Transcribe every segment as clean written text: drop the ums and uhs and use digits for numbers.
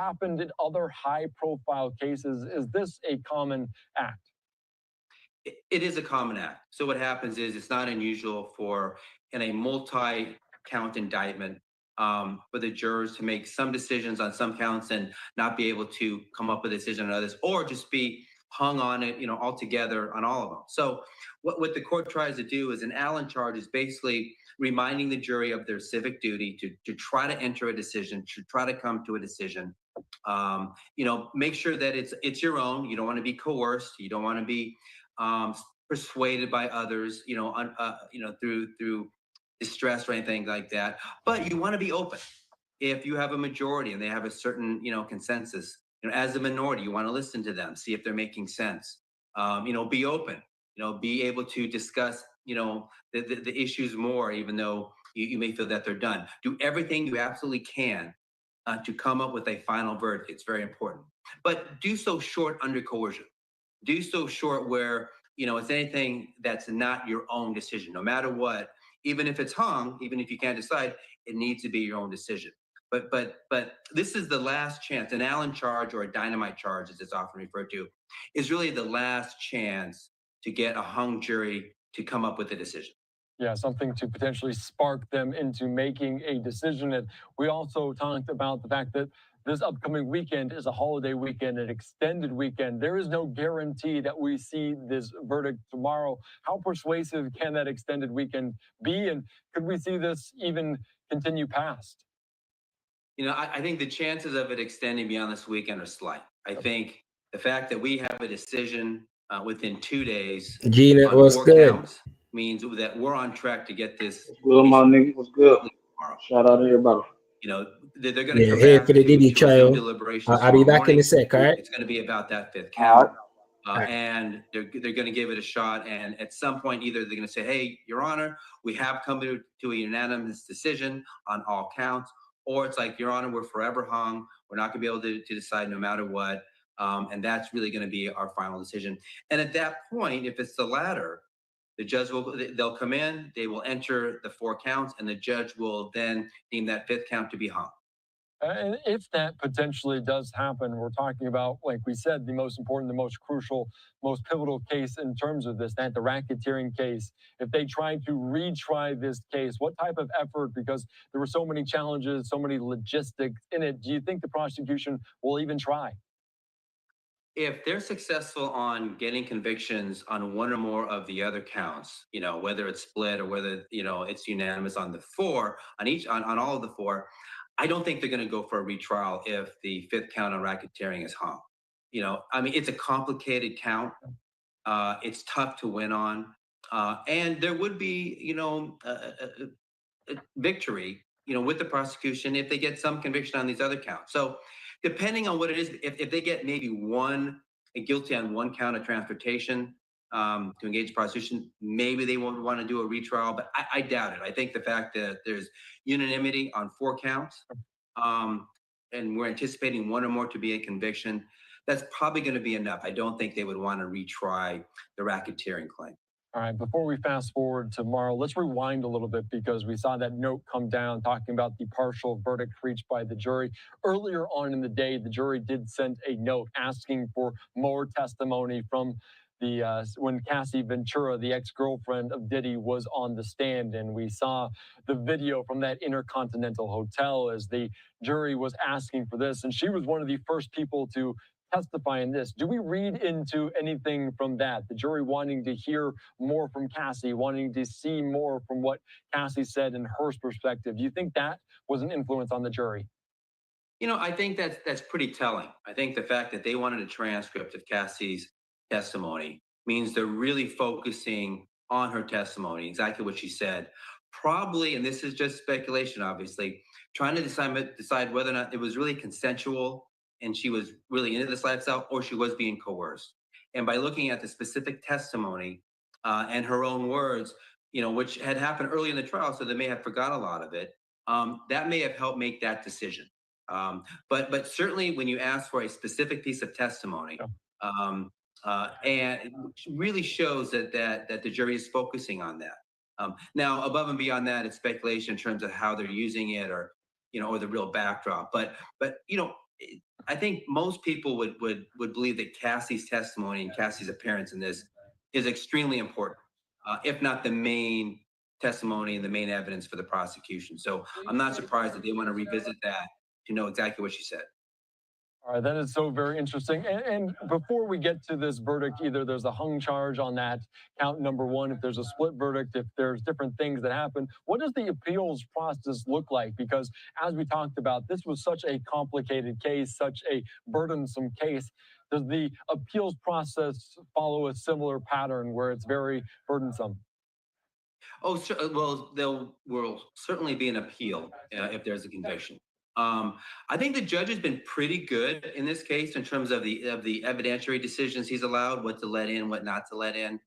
happened in other high-profile cases? Is this a common act? It is a common act. So what happens is it's not unusual for in a multi-count indictment for the jurors to make some decisions on some counts and not be able to come up with a decision on others, or just be hung on it, altogether on all of them. So what the court tries to do is an Allen charge is basically reminding the jury of their civic duty to try to enter a decision, to try to come to a decision. Make sure that it's your own. You don't want to be coerced. You don't want to be um, persuaded by others, through distress or anything like that. But you want to be open. If you have a majority and they have a certain, consensus, as a minority, you want to listen to them, see if they're making sense. Be open. Be able to discuss, the issues more, even though you may feel that they're done. Do everything you absolutely can to come up with a final verdict. It's very important, but do so short under coercion. Do so short where it's anything that's not your own decision, no matter what. Even if it's hung, even if you can't decide, it needs to be your own decision. But this is the last chance. An Allen charge, or a dynamite charge, as it's often referred to, is really the last chance to get a hung jury to come up with a decision. Yeah, something to potentially spark them into making a decision. And we also talked about the fact that this upcoming weekend is a holiday weekend, an extended weekend. There is no guarantee that we see this verdict tomorrow. How persuasive can that extended weekend be? And could we see this even continue past? I think the chances of it extending beyond this weekend are slight. I think the fact that we have a decision within 2 days Gina, on what's 4 good? counts means that we're on track to get this. What's good, my nigga? What's good? Tomorrow. Shout out to everybody. They're going to come Here back for the Diddy to resume trial. deliberations I'll be tomorrow back in morning. a sec, all right? It's going to be about that 5th All count. right. And they're going to give it a shot. And at some point, either they're going to say, hey, Your Honor, we have come to a unanimous decision on all counts. Or it's like, Your Honor, we're forever hung. We're not going to be able to decide no matter what. And that's really going to be our final decision. And at that point, if it's the latter, the judge they'll come in, they will enter the 4 counts, and the judge will then deem that 5th count to be hung. And if that potentially does happen, we're talking about, like we said, the most important, the most crucial, most pivotal case in terms of this, that the racketeering case. If they try to retry this case, what type of effort, because there were so many challenges, so many logistics in it, do you think the prosecution will even try? If they're successful on getting convictions on one or more of the other counts, whether it's split or whether, it's unanimous on the 4, on all of the 4, I don't think they're going to go for a retrial if the 5th count on racketeering is hung. It's a complicated count. It's tough to win on. And there would be, a victory, with the prosecution if they get some conviction on these other counts. So depending on what it is, if they get maybe guilty on 1 count of transportation to engage prosecution, maybe they won't want to do a retrial, but I doubt it. I think the fact that there's unanimity on 4 counts, and we're anticipating 1 or more to be a conviction, that's probably going to be enough. I don't think they would want to retry the racketeering claim. All right, before we fast forward tomorrow, let's rewind a little bit because we saw that note come down talking about the partial verdict reached by the jury. Earlier on in the day, the jury did send a note asking for more testimony from when Cassie Ventura, the ex-girlfriend of Diddy, was on the stand. And we saw the video from that Intercontinental Hotel as the jury was asking for this. And she was one of the first people to testify in this. Do we read into anything from that? The jury wanting to hear more from Cassie, wanting to see more from what Cassie said in her perspective. Do you think that was an influence on the jury? I think that's pretty telling. I think the fact that they wanted a transcript of Cassie's testimony means they're really focusing on her testimony, exactly what she said. Probably, and this is just speculation, obviously, trying to decide whether or not it was really consensual and she was really into this lifestyle, or she was being coerced. And by looking at the specific testimony and her own words, which had happened early in the trial, so they may have forgotten a lot of it, that may have helped make that decision. But certainly when you ask for a specific piece of testimony, and it really shows that the jury is focusing on that. Now, above and beyond that, it's speculation in terms of how they're using it, or the real backdrop. But I think most people would believe that Cassie's testimony and Cassie's appearance in this is extremely important, if not the main testimony and the main evidence for the prosecution. So I'm not surprised that they want to revisit that to know exactly what she said. All right, that is so very interesting. And before we get to this verdict, either there's a hung charge on that count number one, if there's a split verdict, if there's different things that happen, what does the appeals process look like? Because as we talked about, this was such a complicated case, such a burdensome case. Does the appeals process follow a similar pattern where it's very burdensome? Oh, well, there will certainly be an appeal if there's a conviction. I think the judge has been pretty good in this case in terms of the evidentiary decisions he's allowed, what to let in, what not to let in,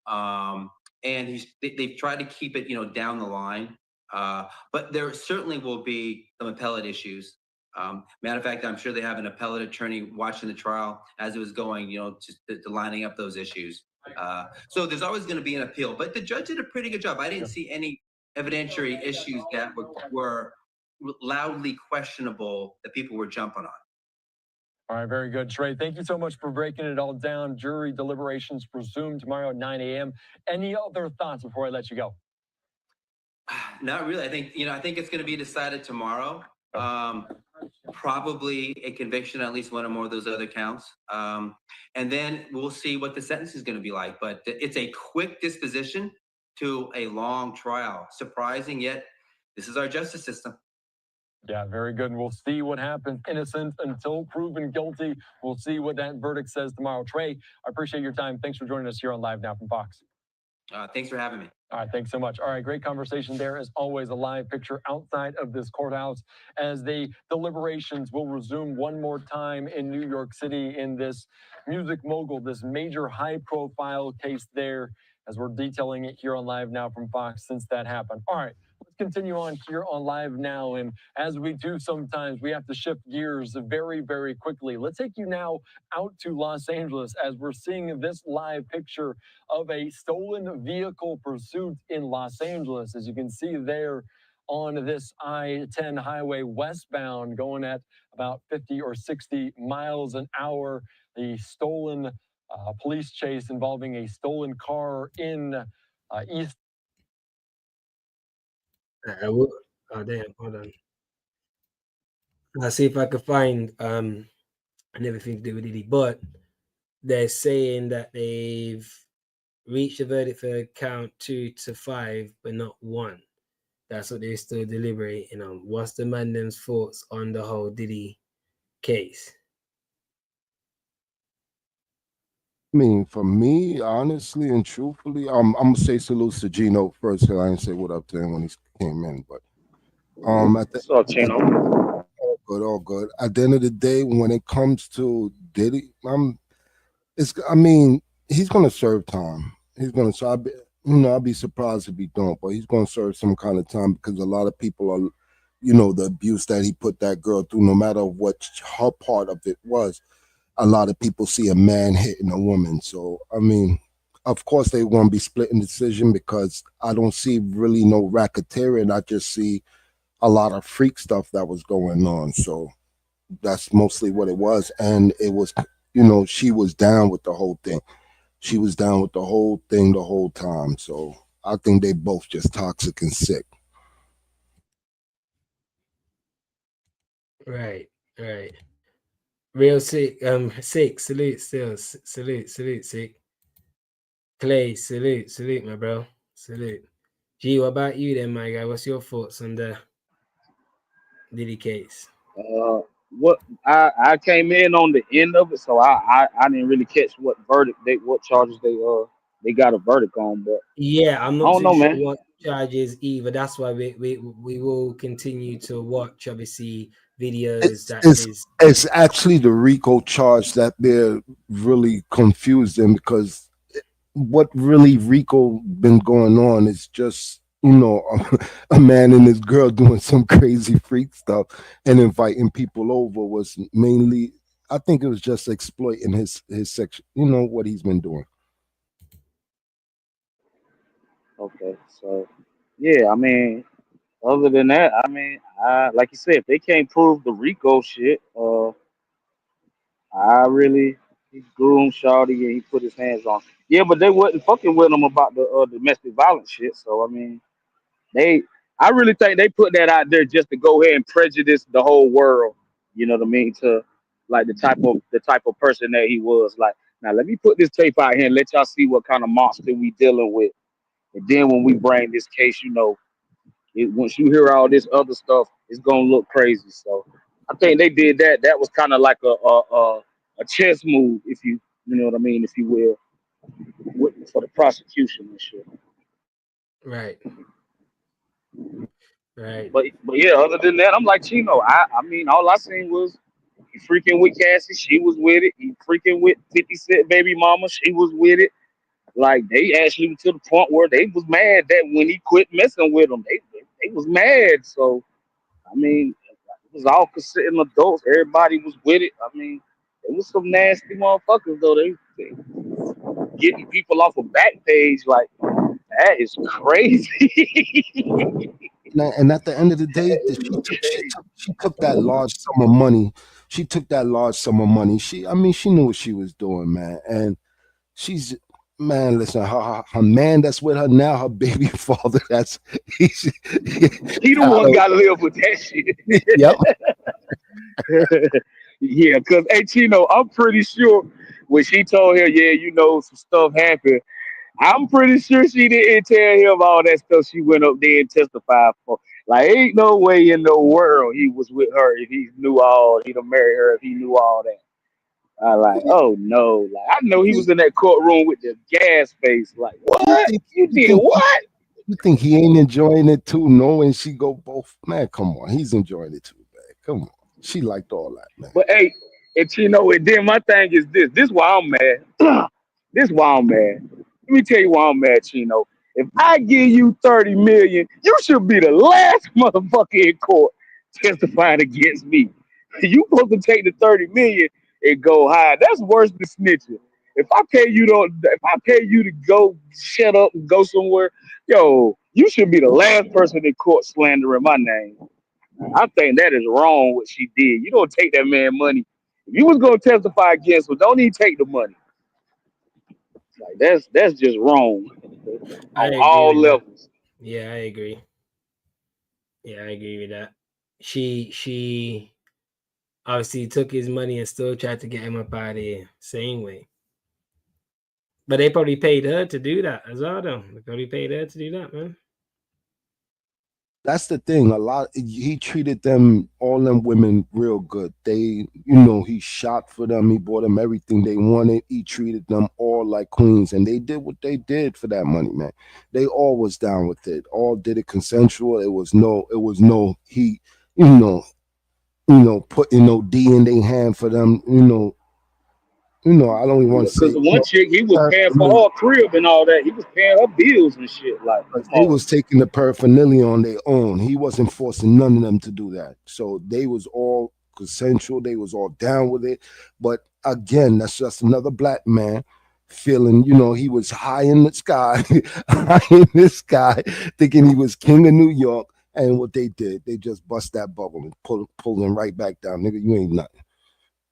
and they've tried to keep it, down the line. But there certainly will be some appellate issues. Matter of fact, I'm sure they have an appellate attorney watching the trial as it was going, to lining up those issues. So there's always going to be an appeal, but the judge did a pretty good job. I didn't see any evidentiary issues that were loudly questionable that people were jumping on. All right, very good, Trey. Thank you so much for breaking it all down. Jury deliberations resume tomorrow at 9 a.m. Any other thoughts before I let you go? Not really. I think it's going to be decided tomorrow. Probably a conviction, at least one or more of those other counts. And then we'll see what the sentence is going to be like. But it's a quick disposition to a long trial. Surprising, yet this is our justice system. Yeah, very good. And we'll see what happens. Innocent until proven guilty. We'll see what that verdict says tomorrow. Trey, I appreciate your time. Thanks for joining us here on Live Now from Fox. Thanks for having me. All right, thanks so much. All right, great conversation there. As always, a live picture outside of this courthouse as the deliberations will resume one more time in New York City in this music mogul, this major high-profile case there, as we're detailing it here on Live Now from Fox since that happened. All right, let's continue on here on Live Now. And as we do sometimes, we have to shift gears very, very quickly. Let's take you now out to Los Angeles as we're seeing this live picture of a stolen vehicle pursuit in Los Angeles. As you can see there on this I-10 highway westbound, going at about 50 or 60 miles an hour. The stolen police chase involving a stolen car in East. Oh, damn, hold on. I'll see if I can find and everything to do with Diddy, but they're saying that they've reached a verdict for count 2 to 5, but not 1. That's what they're still deliberating on. What's the man them's thoughts on the whole Diddy case? I mean, for me, honestly and truthfully, I'm gonna say salute to Gino first, because I didn't say what up to him when he came in. But What's up, Chino? all good. At the end of the day, when it comes to Diddy, I mean, he's gonna serve time. He's gonna serve. I'd be surprised if he don't, but he's gonna serve some kind of time because a lot of people are, the abuse that he put that girl through, no matter what her part of it was. A lot of people see a man hitting a woman. So, I mean, of course they want to be splitting decision because I don't see really no racketeering. I just see a lot of freak stuff that was going on. So that's mostly what it was. And it was, she was down with the whole thing. She was down with the whole thing the whole time. So I think they both just toxic and sick. Right. Real sick. Sick. Salute. Still. Salute. Sick. Clay. Salute, my bro. Salute. G, what about you then, my guy? What's your thoughts on the Diddy case? What I came in on the end of it, so I didn't really catch what charges they got a verdict on, but Yeah, I'm I not don't too know, sure man. what charges either. That's why we will continue to watch, obviously, videos It's actually the RICO charge that they're really confused in, because what really RICO been going on is just a man and his girl doing some crazy freak stuff and inviting people over. Was mainly, I think it was just exploiting his section, what he's been doing. Okay, so yeah, I mean, other than that, I mean, like you said, if they can't prove the Rico shit, I really he groomed Shawty and he put his hands on. Yeah, but they wasn't fucking with him about the domestic violence shit. So I mean, they, I really think they put that out there just to go ahead and prejudice the whole world. You know what I mean? To like the type of person that he was. Like, now let me put this tape out here and let y'all see what kind of monster we dealing with. And then when we bring this case, once you hear all this other stuff, it's gonna look crazy. So I think they did that. That was kind of like a chess move, if you know what I mean, if you will, for the prosecution and shit. Right. Right. But yeah, other than that, I'm like Chino. I mean, all I seen was he freaking with Cassie, she was with it. He freaking with 50 Cent baby mama, she was with it. Like they actually to the point where they was mad that when he quit messing with them, they was mad. So I mean, it was all considering adults. Everybody was with it. I mean, it was some nasty motherfuckers though. They getting people off a back page like that is crazy. And at the end of the day, That is crazy. she took that large sum of money. She took that large sum of money. I mean, she knew what she was doing, man. And she's, man, listen, her man that's with her now, her baby father, he's, He the I one don't, got to live with that shit. yep. Yeah, because hey Chino, I'm pretty sure when she told him, yeah, some stuff happened. I'm pretty sure she didn't tell him all that stuff she went up there and testified for. Like, ain't no way in the world he was with her if he knew all. He'd have married her if he knew all that. I like, oh no, like I know You he think, was in that courtroom with the gas face. Like, you what? think, You you did think, what? you think he ain't enjoying it too, knowing she go both? Man, come on. He's enjoying it too, man. Come on. She liked all that, man. But hey, and and then my thing is this. This why I'm mad. This why I'm mad. Let me tell you why I'm mad, Chino. If I give you 30 million, you should be the last motherfucker in court testifying against me. You supposed to take the 30 million and go high. That's worse than snitching. If I pay you to go shut up and go somewhere, yo, you should be the last person in court slandering my name. I think that is wrong what she did. You don't take that man money. If you was gonna testify against her, don't even take the money. Like that's just wrong I on agree all with that. levels. Yeah, I agree. Yeah, I agree with that. She obviously took his money and still tried to get him up out of here. Same way. But they probably paid her to do that as well, though. They probably paid her to do that, man. That's the thing. He treated them, all them women, real good. He shot for them. He bought them everything they wanted. He treated them all like queens, and they did what they did for that money, man. They all was down with it. All did it consensual. It was no he, putting no D in their hand for them. I don't even want to Because say, the one chick, he was paying for her crib and all that. He was paying her bills and shit. Like, but come they on. was taking the paraphernalia on their own. He wasn't forcing none of them to do that. So they was all consensual. They was all down with it. But again, that's just another black man feeling, he was high in the sky, high in the sky, thinking he was king of New York. And what they did, they just bust that bubble and pull him right back down. Nigga, you ain't nothing.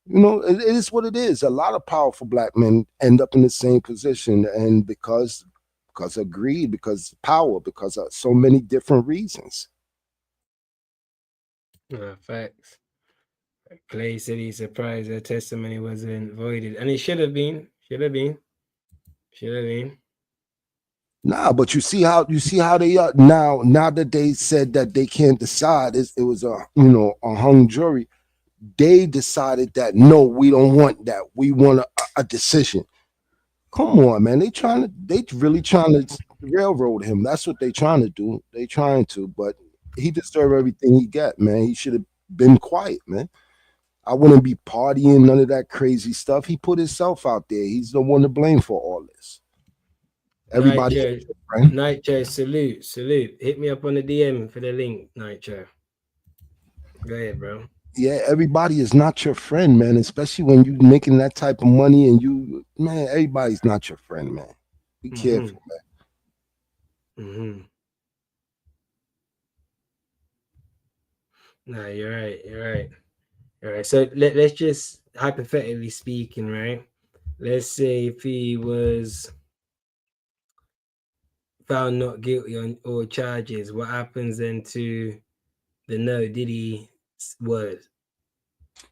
It is what it is. A lot of powerful black men end up in the same position, and because of greed, because of power, because of so many different reasons. Facts. Clay said he's surprised that testimony wasn't voided. And it should have been. Should have been. Should have been. Nah, but you see how they are now. Now that they said that they can't decide, it was a hung jury. They decided that no, we don't want that. We want a decision. Come on, man. They really trying to railroad him. That's what they trying to do. They trying to, but he deserved everything he got, man. He should have been quiet, man. I wouldn't be partying, none of that crazy stuff. He put himself out there. He's the one to blame for all this. Night Everybody, Chair. right? Night Chair, salute. Hit me up on the DM for the link, Night Chair. Go ahead, bro. Yeah, everybody is not your friend, man. Especially when you making that type of money and man, everybody's not your friend, man. Be Mm-hmm. careful, man. Mm-hmm. No, you're right. You're right. All right. So let's just hypothetically speaking, right? Let's say if he was found not guilty on all charges, what happens then to the no Diddy word?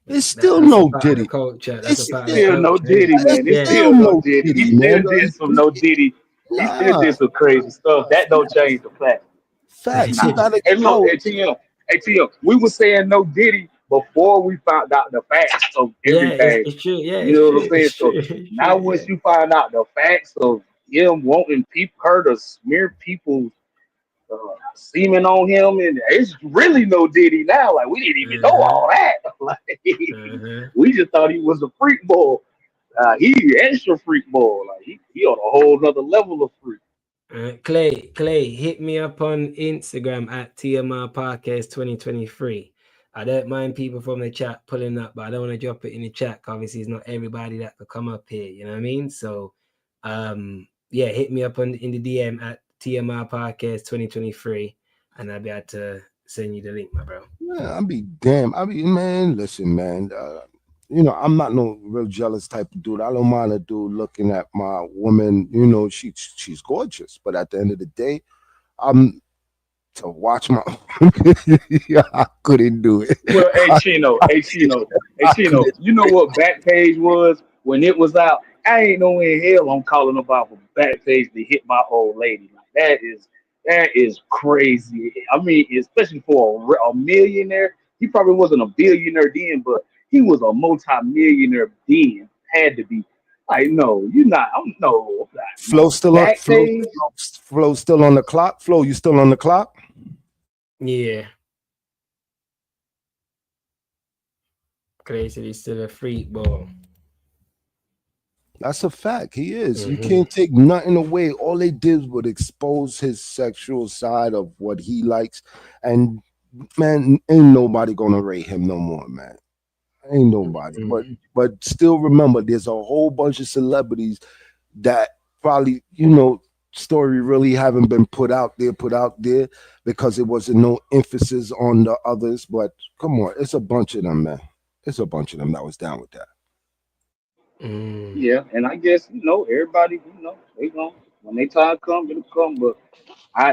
It's still That's a no part of the Diddy. culture. That's a It's part of the Still still, no culture, innit? Diddy, man. It's it's Yeah. still still no no Diddy. He Diddy, still man. did some no Diddy. He still Nah, did some crazy stuff. That don't change the fact. facts. He Nah. got it. Hey, look, Yo, ATM. We were saying no Diddy before we found out the facts of Yeah, everything. it's true. Yeah, You it's know what I'm true. saying? It's true. So It's now true. Yeah. once you find out the facts of him wanting her to smear people's semen on him, and it's really no Diddy now. Like we didn't even know Uh-huh. all that. Like Uh-huh. we just thought he was a freak boy. He extra freak boy. Like he on a whole nother level of freak. Clay, hit me up on Instagram at TMR Podcast 2023. I don't mind people from the chat pulling up, but I don't want to drop it in the chat. Obviously, it's not everybody that could come up here. You know what I mean? So, yeah, hit me up in the DM at TMR Podcast 2023, and I'll be able to send you the link, my bro. yeah, I be damn. I be man. Listen, man. I'm not no real jealous type of dude. I don't mind a dude looking at my woman. She's gorgeous, but at the end of the day, I'm to watch my. Yeah, I couldn't do it. Well, hey I, Chino, hey Chino, hey I Chino. couldn't. You know what Backpage was when it was out? I ain't no in hell I'm calling about for Backpage to hit my old lady. Like that is crazy. I mean, especially for a millionaire. He probably wasn't a billionaire then, but he was a multi-millionaire then. Had to be. Like, no, you're not. I'm no, I'm not, Flow no. still on. Backpage. Flow still on the clock. Flow, you still on the clock? Yeah, Clay said he's still a freak ball. That's a fact. He is. You Mm-hmm. can't take nothing away. All they did was expose his sexual side of what he likes. And man, ain't nobody gonna rate him no more, man. Ain't nobody. But Mm-hmm. but still remember, there's a whole bunch of celebrities that probably, story really haven't been put out there because it wasn't no emphasis on the others. But come on, it's a bunch of them, man. It's a bunch of them that was down with that. Mm. Yeah, and I guess everybody, they going when they time come, it'll come. But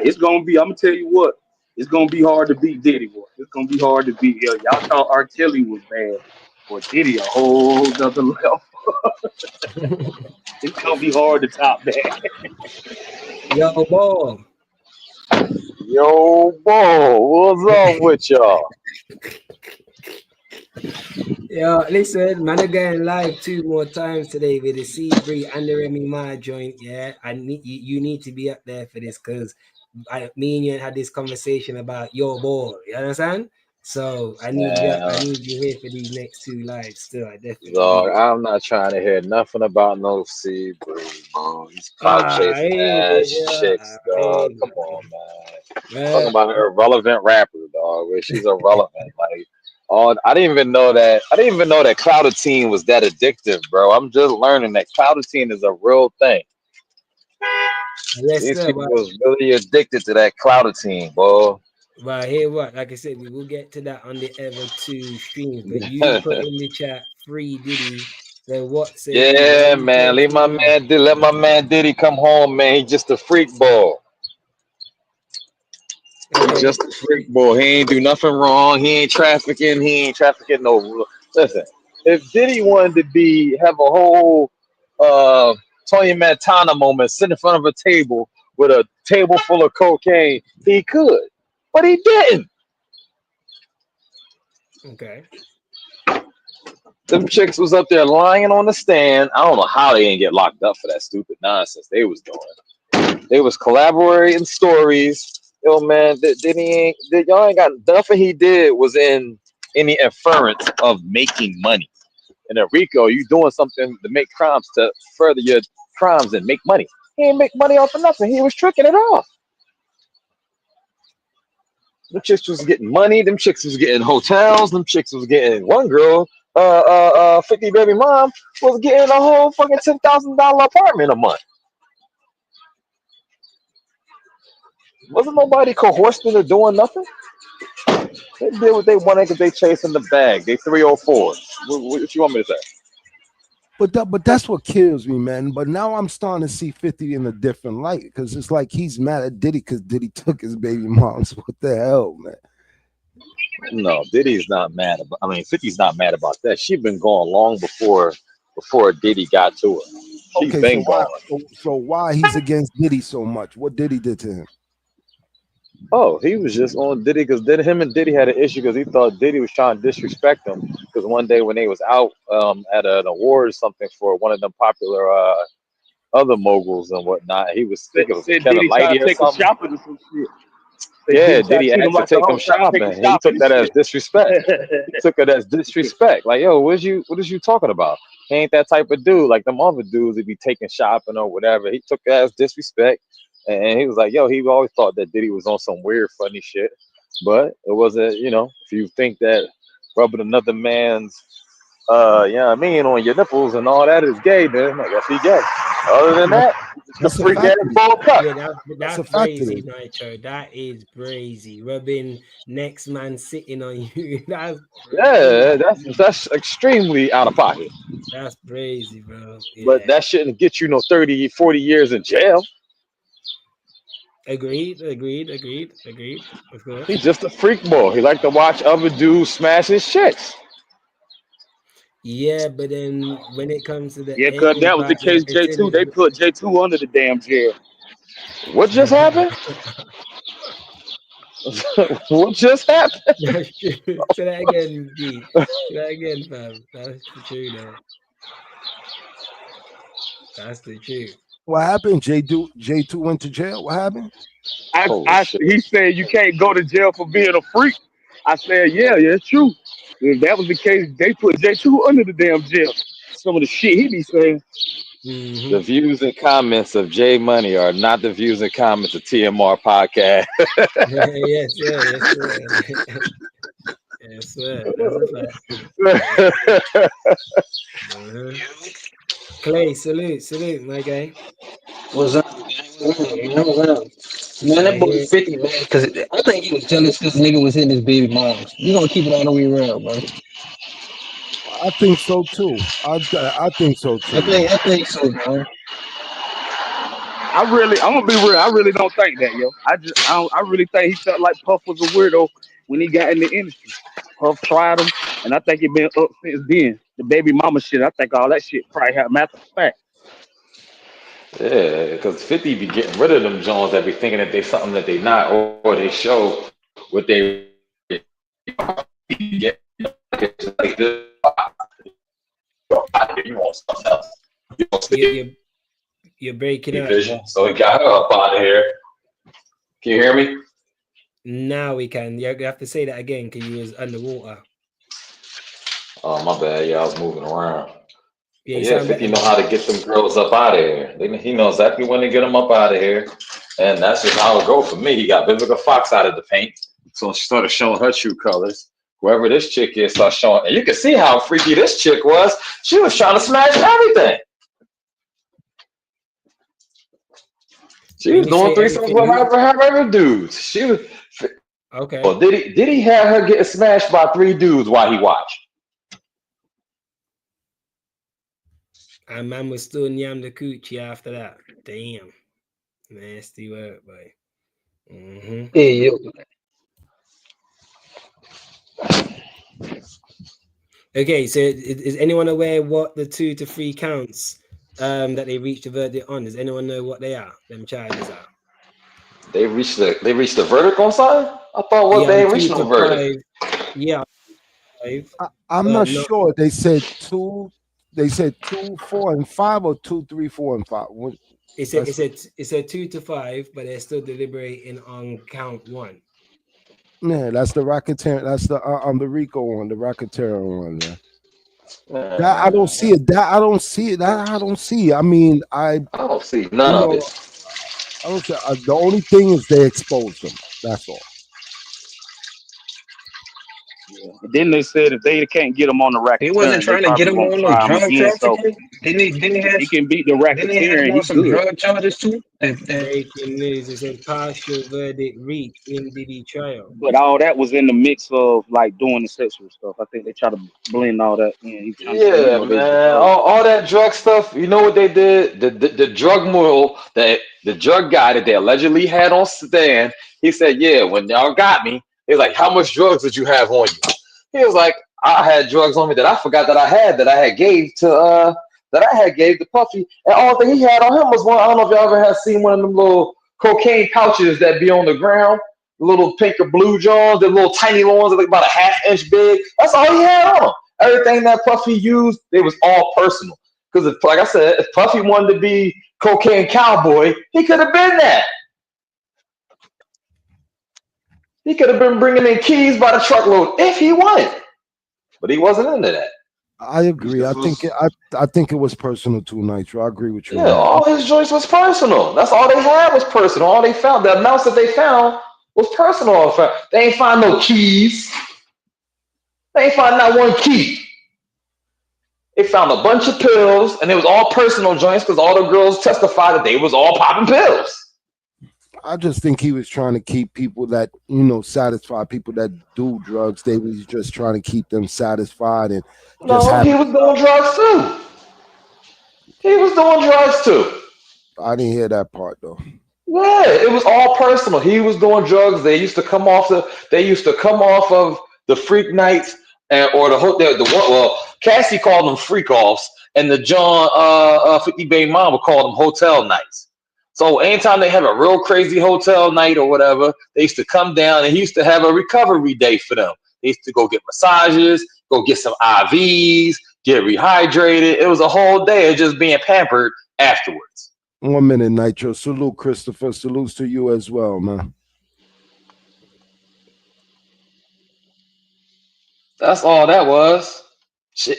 it's gonna be. I'm gonna tell you what, it's gonna be hard to beat Diddy, boy. It's gonna be hard to beat. Y'all thought R. Kelly was bad, or Diddy a whole other level. It's gonna be hard to top that. Yo, ball. Yo, Bo, what's up with y'all? Yo, listen, man, I'm going live 2 more times today with the Seabury and the Remy Ma joint. Yeah, I need you need to be up there for this because me and you had this conversation about your ball. You understand? So I Man, need you here for these next 2 lives. Still, I definitely dog, need it. I'm not trying to hear nothing about no sea breeze, bro. These clout I chasing ain't ass it, yeah, chicks, I dog. ain't Come it, on, man. Talking man. about an irrelevant rapper, dog. Where she's irrelevant. Like, I didn't even know that. I didn't even know that Clouditine was that addictive, bro. I'm just learning that Clouditine is a real thing. Yes, These sir. people was really addicted to that Clouditine, boy. But here, what? Like I said, we will get to that on the Ever 2 streams. But you put in the chat free Diddy. So what say you? Why Yeah, you man. posting that? Let my man Diddy come home, man. He just a freak ball. He Okay. just a freak ball. He ain't do nothing wrong. He ain't trafficking. He ain't trafficking no. Listen, if Diddy wanted to have a whole Tony Montana moment, sit in front of a table with a table full of cocaine, he could, but he didn't. Okay. Them chicks was up there lying on the stand. I don't know how they didn't get locked up for that stupid nonsense they was doing. They was collaborating stories. Yo, man, y'all ain't got nothing he did was in any inference of making money. And in Rico, you doing something to make crimes to further your crimes and make money. He ain't make money off of nothing. He was tricking it off. Them chicks was getting money. Them chicks was getting hotels. Them chicks was getting one girl, 50 baby mom was getting a whole fucking $10,000 apartment a month. Wasn't nobody coerced into doing nothing. They did what they wanted because they chasing the bag. They 304. What you want me to say? But that's what kills me, man. But now I'm starting to see 50 in a different light because it's like he's mad at Diddy because Diddy took his baby moms. What the hell, man? No, Diddy's not mad about. I mean, 50's not mad about that. She's been gone long before Diddy got to her. She's Okay, been gone. so why he's against Diddy so much? What Diddy did to him? Oh, he was just on Diddy because him and Diddy had an issue because he thought Diddy was trying to disrespect him. Because one day when they was out at an award or something for one of them popular other moguls and whatnot, he was Said, thinking it was said Kevin Diddy tried Lighty to or take him something. shopping or some shit. Said Yeah, tried Diddy treat him asked to like the take him hoe, tried to take him shopping. He took and that as shit. disrespect. He took it as disrespect. Like, yo, what is you talking about? He ain't that type of dude. Like them other dudes that be taking shopping or whatever. He took it as disrespect. And he was like, yo, he always thought that Diddy was on some weird, funny shit. But it wasn't, if you think that rubbing another man's I mean, on your nipples and all that is gay, then I guess he gay. Other than That's, that, just that's a a freak ass fact. ball cut. Yeah, That's a that's fact. crazy, Nitro. That is crazy. Rubbing next man sitting on you. That's crazy. Yeah, that's extremely out of pocket. That's crazy, bro. But Yeah. that shouldn't get you no 30, 40 years in jail. Agreed. Of He's course. just a freak boy. He like to watch other dudes smash his chicks. Yeah, but then when it comes to the Yeah, cause aiming that was the part, then case. it's J2, they put J2 under the damn jail. What just happened? What just happened? That's true. Say that again, D. Say that again, fam. That's the truth, though. That's the truth. What happened? J2 went to jail. What happened? Holy shit. He said you can't go to jail for being a freak. I said, yeah, it's true. If that was the case, they put J2 under the damn jail. Some of the shit he be saying. The views and comments of J Money are not the views and comments of TMR podcast. Yes, sir. Yes, sir. Yes, sir. That's a fact. Uh-huh. Clay, salute, my guy. What's up, gang? What's up? Man, Yeah, that boy here. 50, man. Cause I think he was jealous because nigga was hitting his baby moms. You gonna keep it all the way around, bro. I think so too. I think so too, man. I think so, man. I'm gonna be real. I really don't think that, yo. I really think he felt like Puff was a weirdo when he got in the industry. Puff tried him, and I think it been up since then. The baby mama shit, I think all that shit probably had matter of fact. Yeah, because 50 be getting rid of them Jones that be thinking that they something that they not, or they show what they get. Like this, you want something else. You want You're breaking up. vision, so he got her up out of here. Can you hear me? Now we can. You have to say that again because you was underwater. Oh, my bad. Yeah, I was moving around. Yeah, you Yeah, sound 50 better know now. how to get them girls up out of here. He knows exactly when to get them up out of here. And that's just how it go for me. He got Vivica Fox out of the paint. So she started showing her true colors. Whoever this chick is starts showing. And you can see how freaky this chick was. She was trying to smash everything. She When was you doing say threesomes everything, with her dudes. She was. okay. Well, did he have her getting smashed by 3 dudes while he watched? And man was still yam the coochie after that. Damn. Nasty work, boy. Mm-hmm. Yeah, Okay, so is anyone aware what the 2 to 3 counts that they reached a verdict on? Does anyone know what they are? Them charges are. They reached the verdict on something? I thought they ain't reached 2 no to verdict. 5. Yeah, 5. I'm But not no, sure. They said 2, 4, and 5, or 2, 3, 4, and 5. it's a 2 to 5, but they're still deliberating on count 1. Yeah, that's the racketeer. That's the Rico one, the racketeer one. Man. That I don't see it. That I don't see it. That I don't see. I mean, I don't see none of it. I don't see. The only thing is they exposed them. That's all. Then they said if they can't get him on the He wasn't racketeering, they trying to get probably him won't on no try him drug again. So trafficking. if he can beat the Didn't they have him racketeering, on he some good. drug charges too? Breaking news: it said partial verdict reached in Diddy trial. But all that was in the mix of like doing the sexual stuff. I think they try to blend all that in. He's trying to say, Yeah, they man. both. All that drug stuff. You know what they did? The drug mule, the drug guy that they allegedly had on stand. He said, "Yeah, when y'all got me, he was like, how much drugs did you have on you?" He was like, "I had drugs on me that I forgot that I had gave to Puffy, and all thing he had on him was one. I don't know if y'all ever had seen one of them little cocaine pouches that be on the ground." Little pink or blue Johns, the little tiny ones that like about a half-inch big. That's all he had on him. Everything that Puffy used, it was all personal. Because, like I said, if Puffy wanted to be cocaine cowboy, he could have been that. He could have been bringing in keys by the truckload if he wanted, but he wasn't into that. I agree. This was, I think it was personal too, Nitro. I agree with you yeah, on that. all his joints was personal. That's all they had was personal. All they found, the amounts that they found was personal. They ain't find no keys. They ain't find not one key. They found a bunch of pills, and it was all personal joints because all the girls testified that they was all popping pills. I just think he was trying to keep people that satisfy people that do drugs. They was just trying to keep them satisfied and just No, have. he was doing drugs too. He was doing drugs too. I didn't hear that part though. Yeah, it was all personal. He was doing drugs. They used to come off of the freak nights or the one. Well, Cassie called them freak offs, and the John 50 Bay Mom would call them hotel nights. So anytime they have a real crazy hotel night or whatever, they used to come down, and he used to have a recovery day for them. They used to go get massages, go get some IVs, get rehydrated. It was a whole day of just being pampered afterwards. 1 minute, Nitro. Salute, Christopher. Salutes to you as well, man. That's all that was.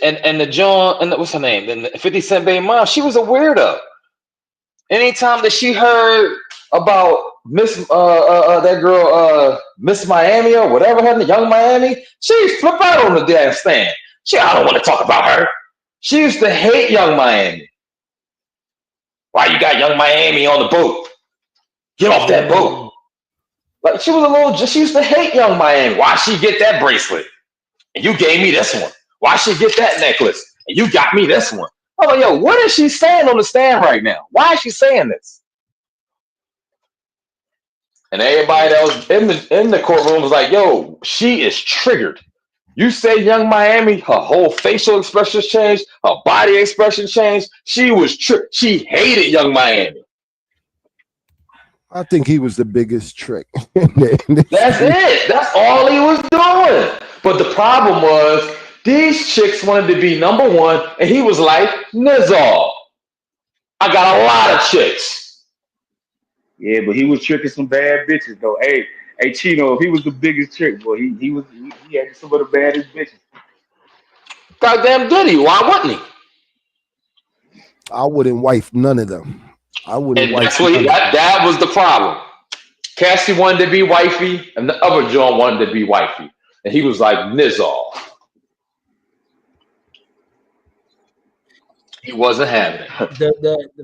And the John and what's her name? And the 50 Cent Baby Mom, she was a weirdo. Anytime that she heard about that girl Miss Miami or whatever her Young Miami, she flip out on the damn stand. I don't want to talk about her. She used to hate Young Miami. Why you got Young Miami on the boat? Get off that boat. Like she used to hate Young Miami. Why she get that bracelet? And you gave me this one. Why she get that necklace? And you got me this one. I'm like, yo, what is she saying on the stand right now? Why is she saying this? And everybody that was in the courtroom was like, yo, she is triggered. You say Young Miami, her whole facial expressions changed, her body expression changed. She was she hated Young Miami. I think he was the biggest trick. That's it. That's all he was doing. But the problem was these chicks wanted to be number one, and he was like, Nizar, I got a lot of chicks. Yeah, but he was tricking some bad bitches though. Hey, Chino, if he was the biggest trick, boy, he had some of the baddest bitches. Goddamn Diddy, why wouldn't he? I wouldn't wife none of them. I wouldn't And wife that's what that was the problem. Cassie wanted to be wifey, and the other John wanted to be wifey. And he was like, Nizar. He wasn't having it.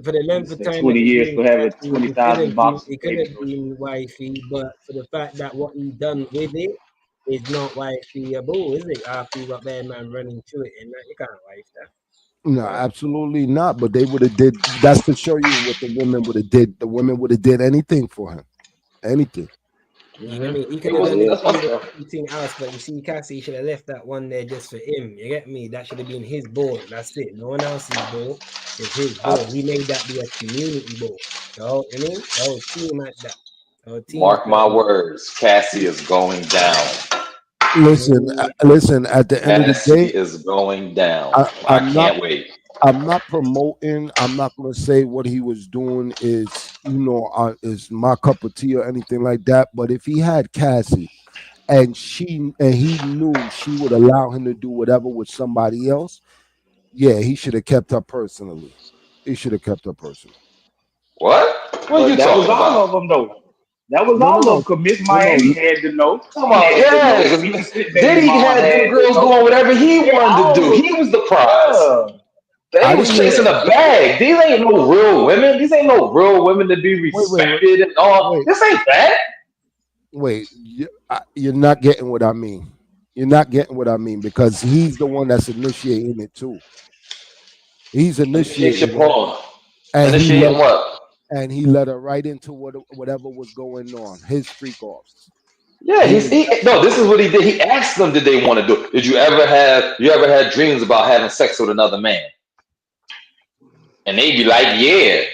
For the length of time 20 years for having 20,000 boxes. it could have been wifey, but for the fact that what he done with it is not wifey-able, is it? After you got that man running to it, and that you can't wife that. No, absolutely not. But they would have did. That's to show you what the women would have did. The women would have did anything for him, anything. You know what I mean? He could have done anything else, but you see, Cassie should have left that one there just for him. You get me? That should have been his board. That's it. No one else's board. It's his board. He made that be a community board. You know what I mean? The whole team at that. Mark my words, Cassie is going down. Listen. At the end of the day, is going down. I can't wait. I'm not promoting. I'm not going to say what he was doing is is my cup of tea or anything like that. But if he had Cassie, and he knew she would allow him to do whatever with somebody else, yeah, he should have kept her personally. He should have kept her personally. What? What are you that talking was all about? of them though. That was all of them. Miss Miami had to know. Come on, yeah, because Diddy had them girls doing whatever he wanted to do. He was the prize. They was chasing a bag. These ain't no real women. These ain't no real women to be respected and all. This ain't that. Wait, you're not getting what I mean. You're not getting what I mean because he's the one that's initiating it too. He's initiating it. Initiating what? And he let her right into whatever was going on. His freak offs. Yeah, no. This is what he did. He asked them, "Did they want to do it? Did you ever had dreams about having sex with another man?" And they'd be like, "Yeah."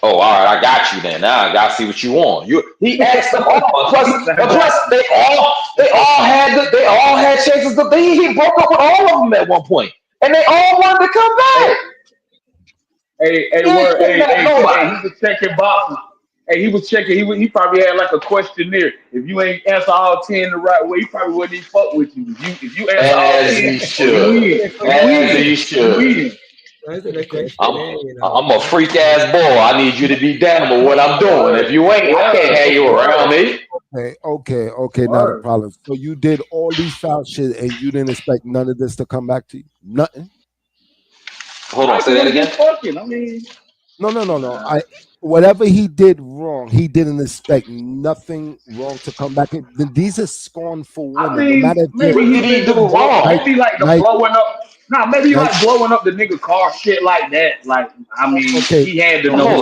Oh, all right, I got you then. Now I gotta see what you want. He asked them all. Plus, they all had chances. He broke up with all of them at one point, and they all wanted to come back. Hey, he was checking boxes. Hey, he was checking. He probably had like a questionnaire. If you ain't answer all 10 the right way, he probably wouldn't even fuck with you. If you answer all 10, you should. I'm a freak ass boy. I need you to be down with what I'm doing. If you ain't, I can't have you around me. Okay, not a problem. So you did all these foul shit and you didn't expect none of this to come back to you? Nothing? Hold on, say that again. No. Whatever he did wrong, he didn't expect nothing wrong to come back. These are scornful women. I mean, no matter maybe he did do wrong. Maybe like the blowing up. Nah, maybe like blowing up the nigga car, shit like that. Like, I mean, he had to know.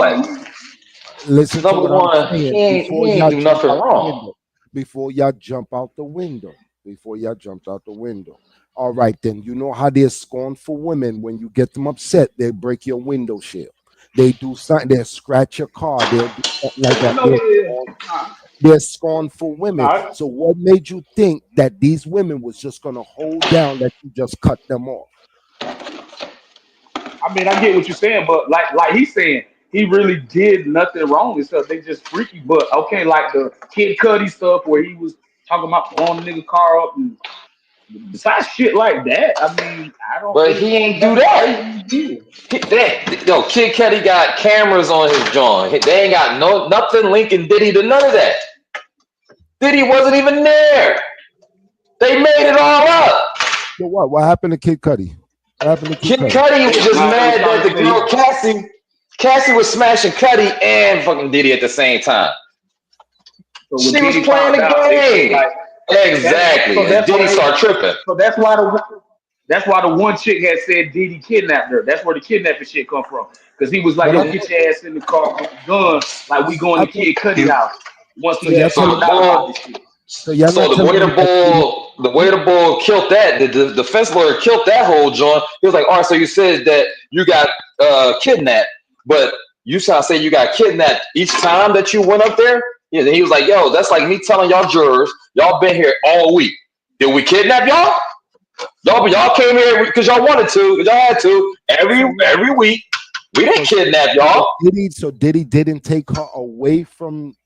Listen to what I'm saying. He ain't do nothing wrong. Before y'all jump out the window. All right, then. You know how they're scornful women. When you get them upset, they break your window shield. They do something. They scratch your car. They'll do something like that. They're scornful women. So what made you think that these women was just going to hold down that you just cut them off? I mean, I get what you're saying, but like he's saying, he really did nothing wrong and stuff. They just freaky. But okay, like the Kid Cudi stuff where he was talking about blowing the nigga car up and besides shit like that, I mean, I don't. But he ain't do that. Kid Cudi got cameras on his joint. They ain't got nothing linking Diddy to none of that. Diddy wasn't even there. They made it all up. So what? What happened to Kid Cudi? Kid Cudi was just mad that the girl Cassie was smashing Cudi and fucking Diddy at the same time. So she was playing the game. Exactly. So Diddy started tripping. So that's why the one chick had said Diddy kidnapped her. That's where the kidnapping shit come from. Because he was like, "Yo, get your ass in the car with the gun, like we going to Kid Cudi house." Once he had found out about this shit. So the way the bull killed that, the defense lawyer killed that whole joint. He was like, "All right, so you said that you got kidnapped, but you say you got kidnapped each time that you went up there?" Yeah, and he was like, "Yo, that's like me telling y'all jurors, y'all been here all week. Did we kidnap y'all? Y'all came here because y'all wanted to, y'all had to every week. We didn't kidnap y'all." Diddy didn't take her away from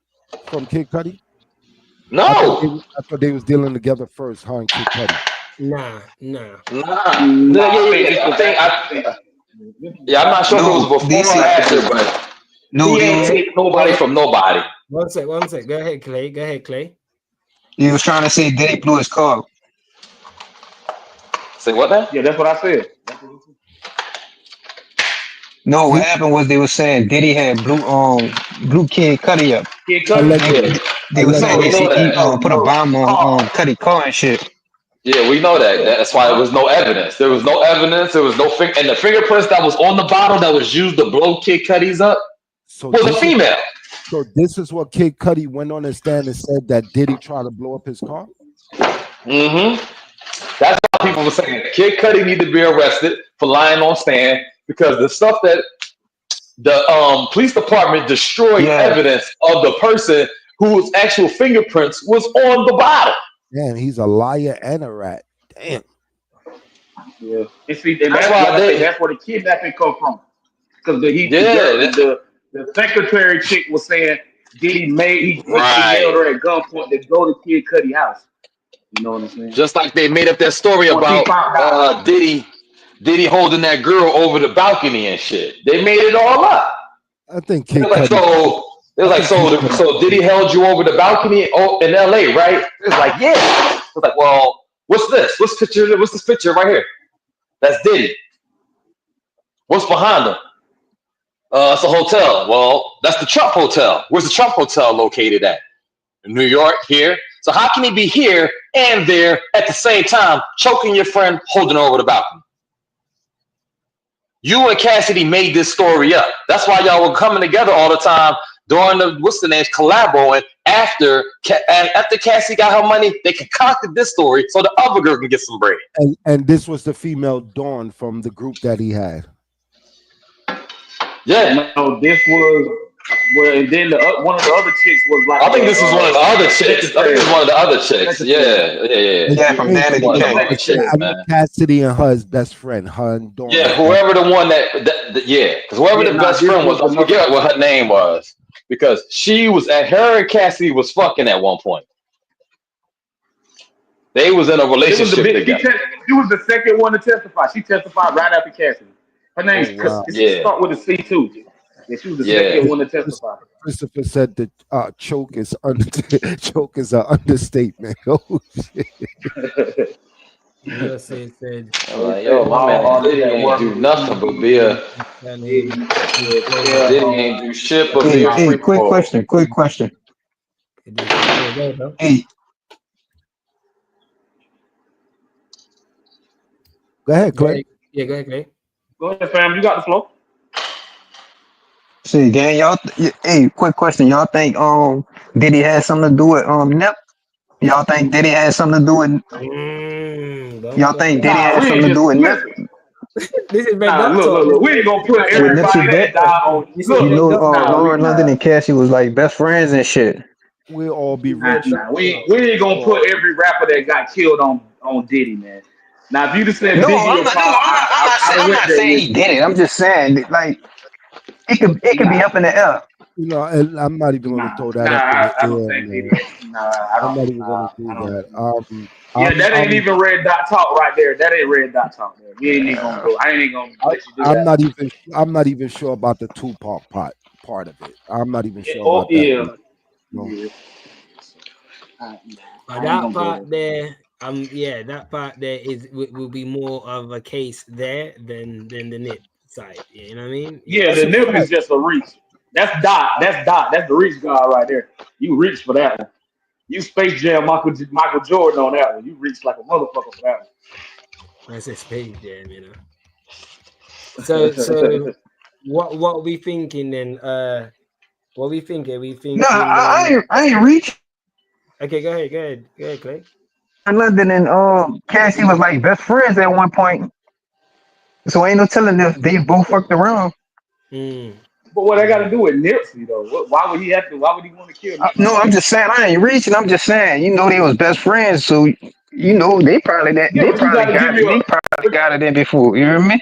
Kid Cudi? No. I thought they was dealing together first, huh? And Kid Cudi. Nah. I'm not sure if it was before or after, but he ain't take nobody from nobody. One sec. Go ahead, Clay. He was trying to say Diddy blew his car. Say what now? Yeah, that's what I said. No, what happened was they were saying Diddy had blew Kid Cudi up. Kid Cudi. They were saying he put a bomb on Cudi car and shit. Yeah, we know that. That's why there was no evidence. There was no evidence. There was no and the fingerprints that was on the bottle that was used to blow Kid Cudi's up was a female. So this is what Kid Cudi went on his stand and said that Diddy tried to blow up his car? Mm-hmm. That's why people were saying Kid Cudi need to be arrested for lying on stand because the stuff that the police department destroyed evidence of the person whose actual fingerprints was on the bottle. Damn, he's a liar and a rat. Damn. Yeah. And see, that's where the kidnapping come from. Because the secretary chick was saying Diddy held her at gunpoint to go to Kid Cudi house. You know what I'm saying? Just like they made up that story about Diddy holding that girl over the balcony and shit. They made it all up. I think Kid Cudi. So It was like, so Diddy held you over the balcony in LA, right? It was like, yeah. It was like, well, what's this? What's this picture right here? That's Diddy. What's behind him? It's a hotel. Well, that's the Trump Hotel. Where's the Trump Hotel located at? In New York, here. So how can he be here and there at the same time, choking your friend, holding her over the balcony? You and Cassidy made this story up. That's why y'all were coming together all the time during the collabo, and after Cassidy got her money, they concocted this story so the other girl can get some bread. And this was the female Dawn from the group that he had. Yeah. No, this was and then one of the other chicks was like. I think this was one of the other chicks. I think it's one of the other chicks. Yeah, from Danny the chicks, I know Cassidy and her is best friend. Her and Dawn. Yeah, whoever the one because whoever the best friend was, I forget what her name was, because she was her and Cassidy was fucking at one point. They was in a relationship together. She was the second one to testify. She testified right after Cassidy. Her name's start with a C too. Yeah, she was the second one to testify. Christopher said that choke is an understatement. Oh shit. USA said, like, yo, my man Diddy ain't do nothing but be a Diddy ain't do shit but be a free quick question. Hey. Go ahead, Clay. Yeah, go ahead, Clay. Go ahead, fam. You got the floor. See, gang, y'all. Hey, quick question. Y'all think Diddy had something to do with Nip? Y'all think Diddy had something to do with? Y'all think Diddy had something to do with Nip? This is look. We ain't gonna put everybody that died on. Lauren London and Cassie was like best friends and shit. We'll all be rich. We ain't gonna put every rapper that got killed on Diddy, man. Now, if you just said I'm not saying he did it. I'm just saying, like, it could be up in the air. You know, and I'm not even going to throw that up. I don't think I'm not even going to do that. That ain't even Red Dot Talk right there. That ain't Red Dot Talk. Man. We ain't even gonna go. I ain't gonna let you do that. I'm not even sure about the Tupac part of it. I'm not even sure about that. That part there. That part there will be more of a case there than the Nip side. You know what I mean? Yeah, the Nip is just a reach. That's Dot. That's the reach guard right there. You reach for that one. You Space Jam Michael Jordan on that one. You reach like a motherfucker for that one. I said Space Jam, you know. So what are we thinking then? What are we thinking? No, I ain't reach. Okay, go ahead, Clay. London and Cassie was like best friends at one point. So ain't no telling if they both fucked around. But what I got to do with Nipsey though? Why would he want to kill Nipsey? No, I'm just saying I ain't reaching. I'm just saying, they was best friends, so they probably got it in before. You hear me?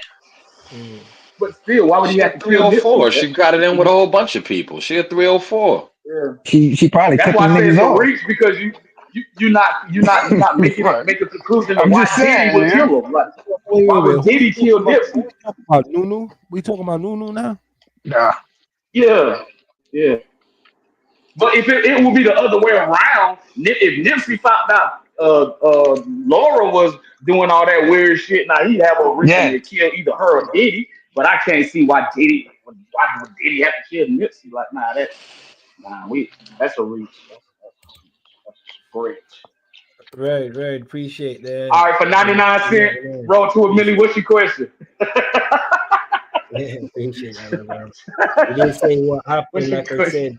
But still, why would he have to kill 304? She got it in with a whole bunch of people. She a 304. Yeah. She probably. That's why I say it's a reach, because you're not making a conclusion that why Diddy would kill him. Like, why would Diddy kill Nipsey? Nunu? We talking about Nunu now? Nah. Yeah. But if it would be the other way around, if Nipsey found out Laura was doing all that weird shit, now he'd have a reason to kill either her or Diddy. But I can't see why would Diddy have to kill Nipsey? Like, that's a reach. That's great. Right. Appreciate that. All right, for 99 cents, roll to $1 million. What's your question? Yeah, appreciate that, bro. You didn't say what happened. Like I said,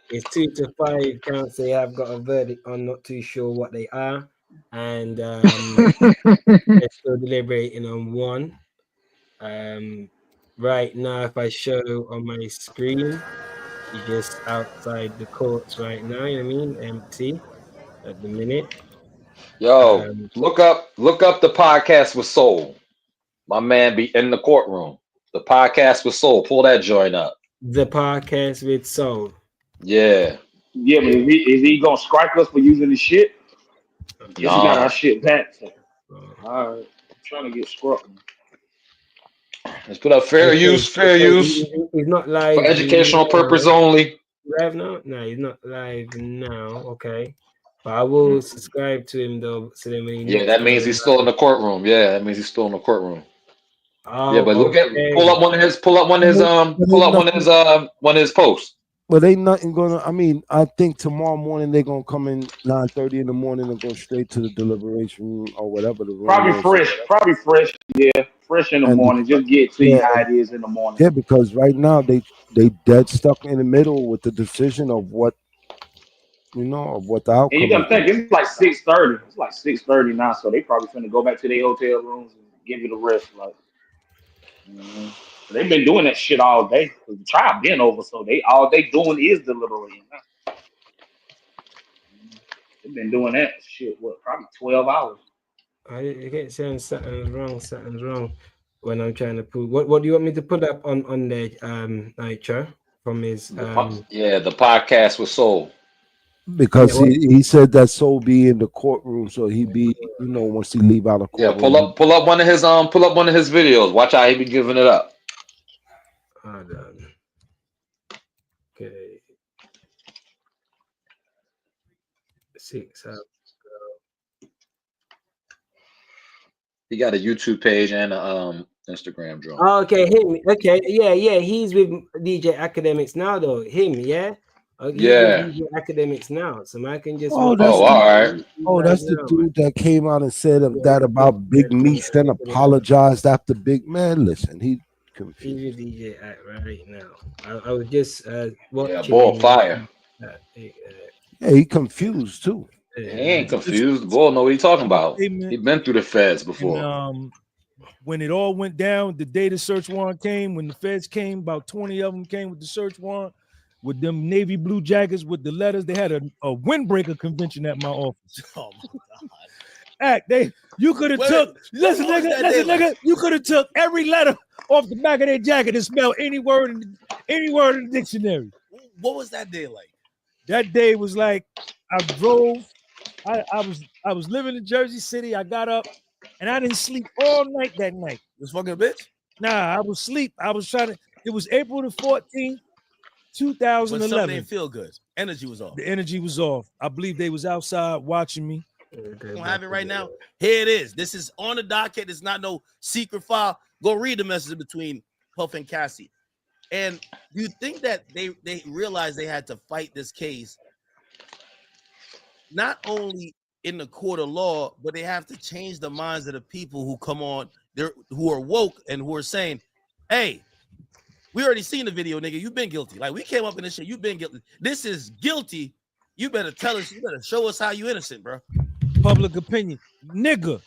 it's 2 to 5 counts. They have got a verdict. I'm not too sure what they are, and they're still deliberating on one. Right now, if I show on my screen, you're just outside the courts right now. You know what I mean? Empty at the minute. Yo, look up the podcast with Soul. My man be in the courtroom. The podcast with Soul. Pull that joint up. The podcast with Soul. Yeah. Yeah, but is he gonna strike us for using the shit? Yes, we got our shit back. So. All right, I'm trying to get scrubbed. Let's put up fair use. He's not live for educational purpose only. live now? No, he's not live now. Okay, but I will subscribe to him though. So then when he Yeah, next that goes means he's still in live. the courtroom. Yeah, that means he's still in the courtroom. Yeah, but Oh, look at pull okay. up one of his pull up one of his But pull ain't up nothing. one of his posts. But ain't nothing gonna. I mean, I think tomorrow morning they're gonna come in 9:30 in the morning and go straight to the deliberation room or whatever the room Probably is. fresh. Probably fresh. Yeah, fresh in the And morning. Just get to yeah, you how it is in the morning. yeah, because right now they dead stuck in the middle with the decision of what of what the And you outcome gotta is gonna think be. it's like 6:30. It's like 6:30 now, so they probably finna go back to their hotel rooms and give you the rest. Like they've been doing that shit all day. 'Cause the trial been over, so they all they doing is deliberating now. They've been doing that shit. What? Probably 12 hours. I get saying something's wrong when I'm trying to pull. What do you want me to put up on there, Nitro, from his The podcast was sold. yeah, Because what? he said that Soul be in the courtroom, so he be once he leave out of Yeah, courtroom. pull up one of his videos. Watch how he be giving it up. Hold on. Okay. 6 hours. He got a YouTube page and a Instagram joint. Oh, okay, him. Okay, yeah. He's with DJ Academics now, though. Him, yeah. He's with Yeah. DJ Academics now, so I can just Oh, watch that's Oh, him the all right. right that's the now, man. dude that came out and said Yeah, that yeah, about Big Meech, then check it out. apologized after Big Man. Listen, he confused. He's with DJ Act right now. I was just Yeah, watching boy, him. fire. Yeah, he confused too. He ain't confused. Boy, know what he talking about. He been through the feds before. And when it all went down, the day the search warrant came, when the feds came, about 20 of them came with the search warrant, with them navy blue jackets with the letters. They had a windbreaker convention at my office. Oh my god! You could have took listen, nigga. You could have took every letter off the back of their jacket and spelled any word in the dictionary. What was that day like? That day was like I drove. I was living in Jersey City. I got up and I didn't sleep all night that night. This fucking bitch? Nah, I was asleep. I was trying to. It was April the 14th, But something 2011. didn't feel good. Energy was off. The energy was off. I believe they was outside watching me. We don't have it right now. Here it is. This is on the docket. It's not no secret file. Go read the message between Puff and Cassie. And do you think that they realized they had to fight this case not only in the court of law, but they have to change the minds of the people who come on there, who are woke and who are saying, hey, we already seen the video, nigga. You've been guilty. Like, we came up in this shit. You've been guilty. This is guilty. You better tell us. You better show us how you innocent, bro. Public opinion. Nigga,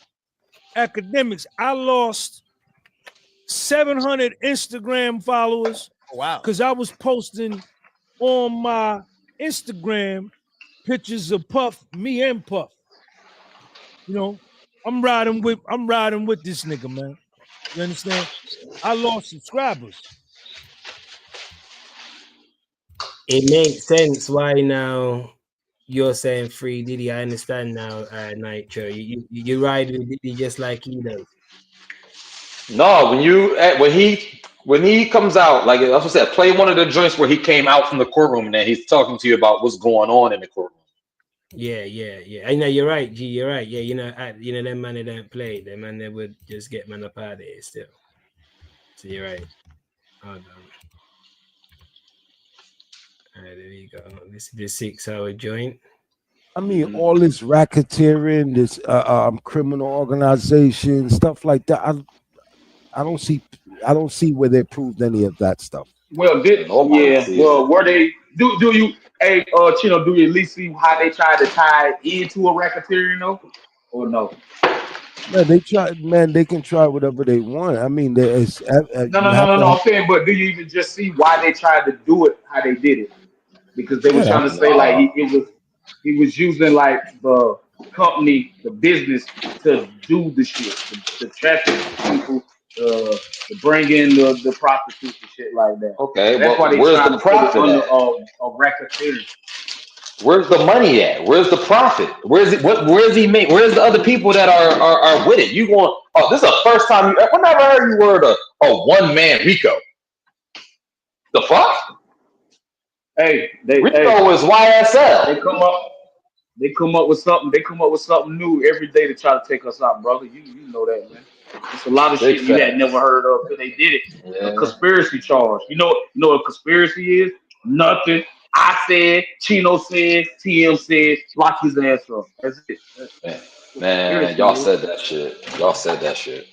Academics, I lost 700 Instagram followers. Wow. Because I was posting on my Instagram pictures of Puff, me and Puff. I'm riding with this nigga, man. You understand? I lost subscribers. It makes sense why now you're saying free Diddy. I understand now, Nitro. You ride with Diddy just like he does. No, when he comes out, like I was said, play one of the joints where he came out from the courtroom and then he's talking to you about what's going on in the courtroom. Yeah. I know you're right, G. You're right. Yeah, them man they don't play. Them man they would just get man up out of here still. So you're right. Hold on. All right, there you go. This is the 6 hour joint. I mean, all this racketeering, this criminal organization, stuff like that. I don't see where they proved any of that stuff. Well, were they do you Chino, do you at least see how they tried to tie it into a racketeering though? Or no? Man, they can try whatever they want. I mean, there's No. I'm saying, but do you even just see why they tried to do it, how they did it? Because they were trying to say like he was using like the company, the business to do the shit, to traffic people, to bring in the prostitutes and shit like that. Okay, that's why they where's trying the to put it profit under at? a racketeering. Where's the money at? Where's the profit? Where's it? Where's he make? Where's the other people that are with it? You going? Oh, this is the first time you ever never heard you word a one man Rico. The fuck? Hey, Rico is YSL. They come up with something. They come up with something new every day to try to take us out, brother. You know that, man. It's a lot of Big shit you had never heard of till they did it. A Yeah. conspiracy charge. You know what a conspiracy is? Nothing. I said, Chino said, TM said, lock his ass up. That's it. Man, y'all said that shit. Y'all said that shit.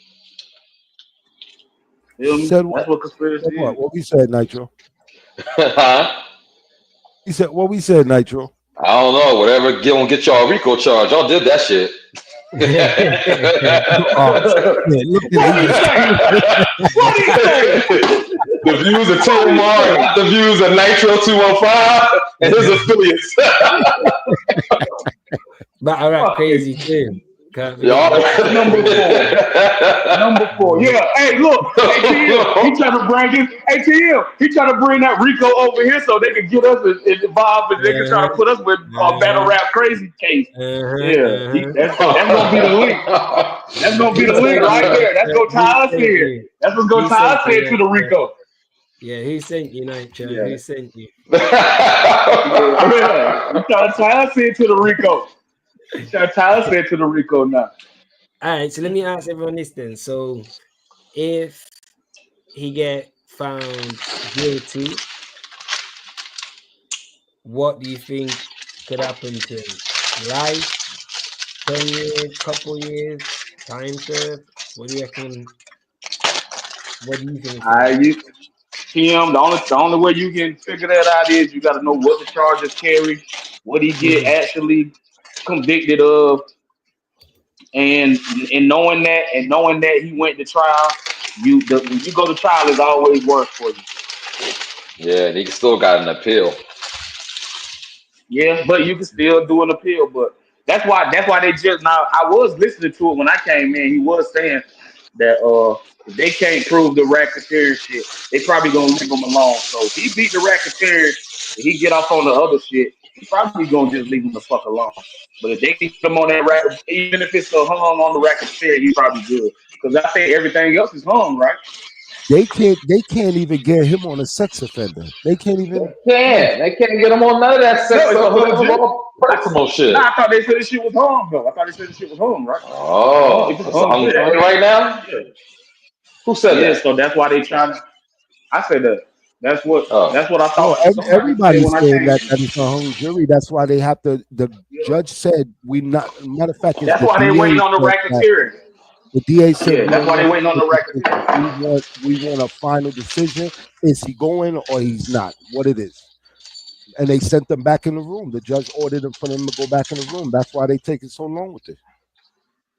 Feel me? Said what? That's what conspiracy Said what? is. What we said, Nitro? Huh? He said what we said, Nitro. I don't know. Whatever get y'all Rico charge. Y'all did that shit. Oh, yeah, look at What he say? What he say? The views of TMR are not the views of Nitro 215 and his affiliates. But all right, Fuck crazy it. too. Can't Y'all. forget Number four. Yeah. Hey, look. Hey, TM. He trying to bring his. Hey, TM. He trying to bring that Rico over here so they can get us involved and they can try to put us with battle rap crazy case. Yeah. That's gonna be the link. That's gonna be the link right there. That's gonna tie us in. That's what's gonna tie us in to the Rico. Yeah, who sent you, Nitro? Yeah. Who sent you? Yeah. You trying to tie us into the Rico. You trying to tie us into the Rico now. All right, so let me ask everyone this then. So, if he get found guilty, what do you think could happen to him? Life, 10 years, couple years, time served? What do you reckon? What do you think is gonna happen? Tim, the only way you can figure that out is you got to know what the charges carry, what he get actually convicted of, and knowing that he went to trial, when you go to trial is always worse for you. Yeah, he still got an appeal. Yeah, but you can still do an appeal. But that's why they just now. I was listening to it when I came in. He was saying that if they can't prove the racketeering shit, they probably gonna leave him alone. So if he beat the racketeering and he get off on the other shit, he probably gonna just leave him the fuck alone. But if they get him on that racket, even if it's a hung on the racketeering, he probably good. Because I think everything else is hung, right? They can't even get him on a sex offender. They can't even. They can't get him on none of that sex No, stuff. it's Personal shit. Nah, I thought they said this shit was hung, though. I thought they said this shit was hung, right? Oh, If it's it's hung, ongoing right now? yeah. Who said that? So that's why they trying to. I said that. That's what I No, thought. Somebody said everybody's when I saying came. that it's a hung jury. That's why they have to. The judge said we not. Matter of fact, is That's the why they DA waiting on the said that. racketeering. The DA said Yeah, we that's don't why they want waiting on the racketeering. we want a final decision. Is he going or he's not? What it is. And they sent them back in the room. The judge ordered them for them to go back in the room. That's why they taking so long with this.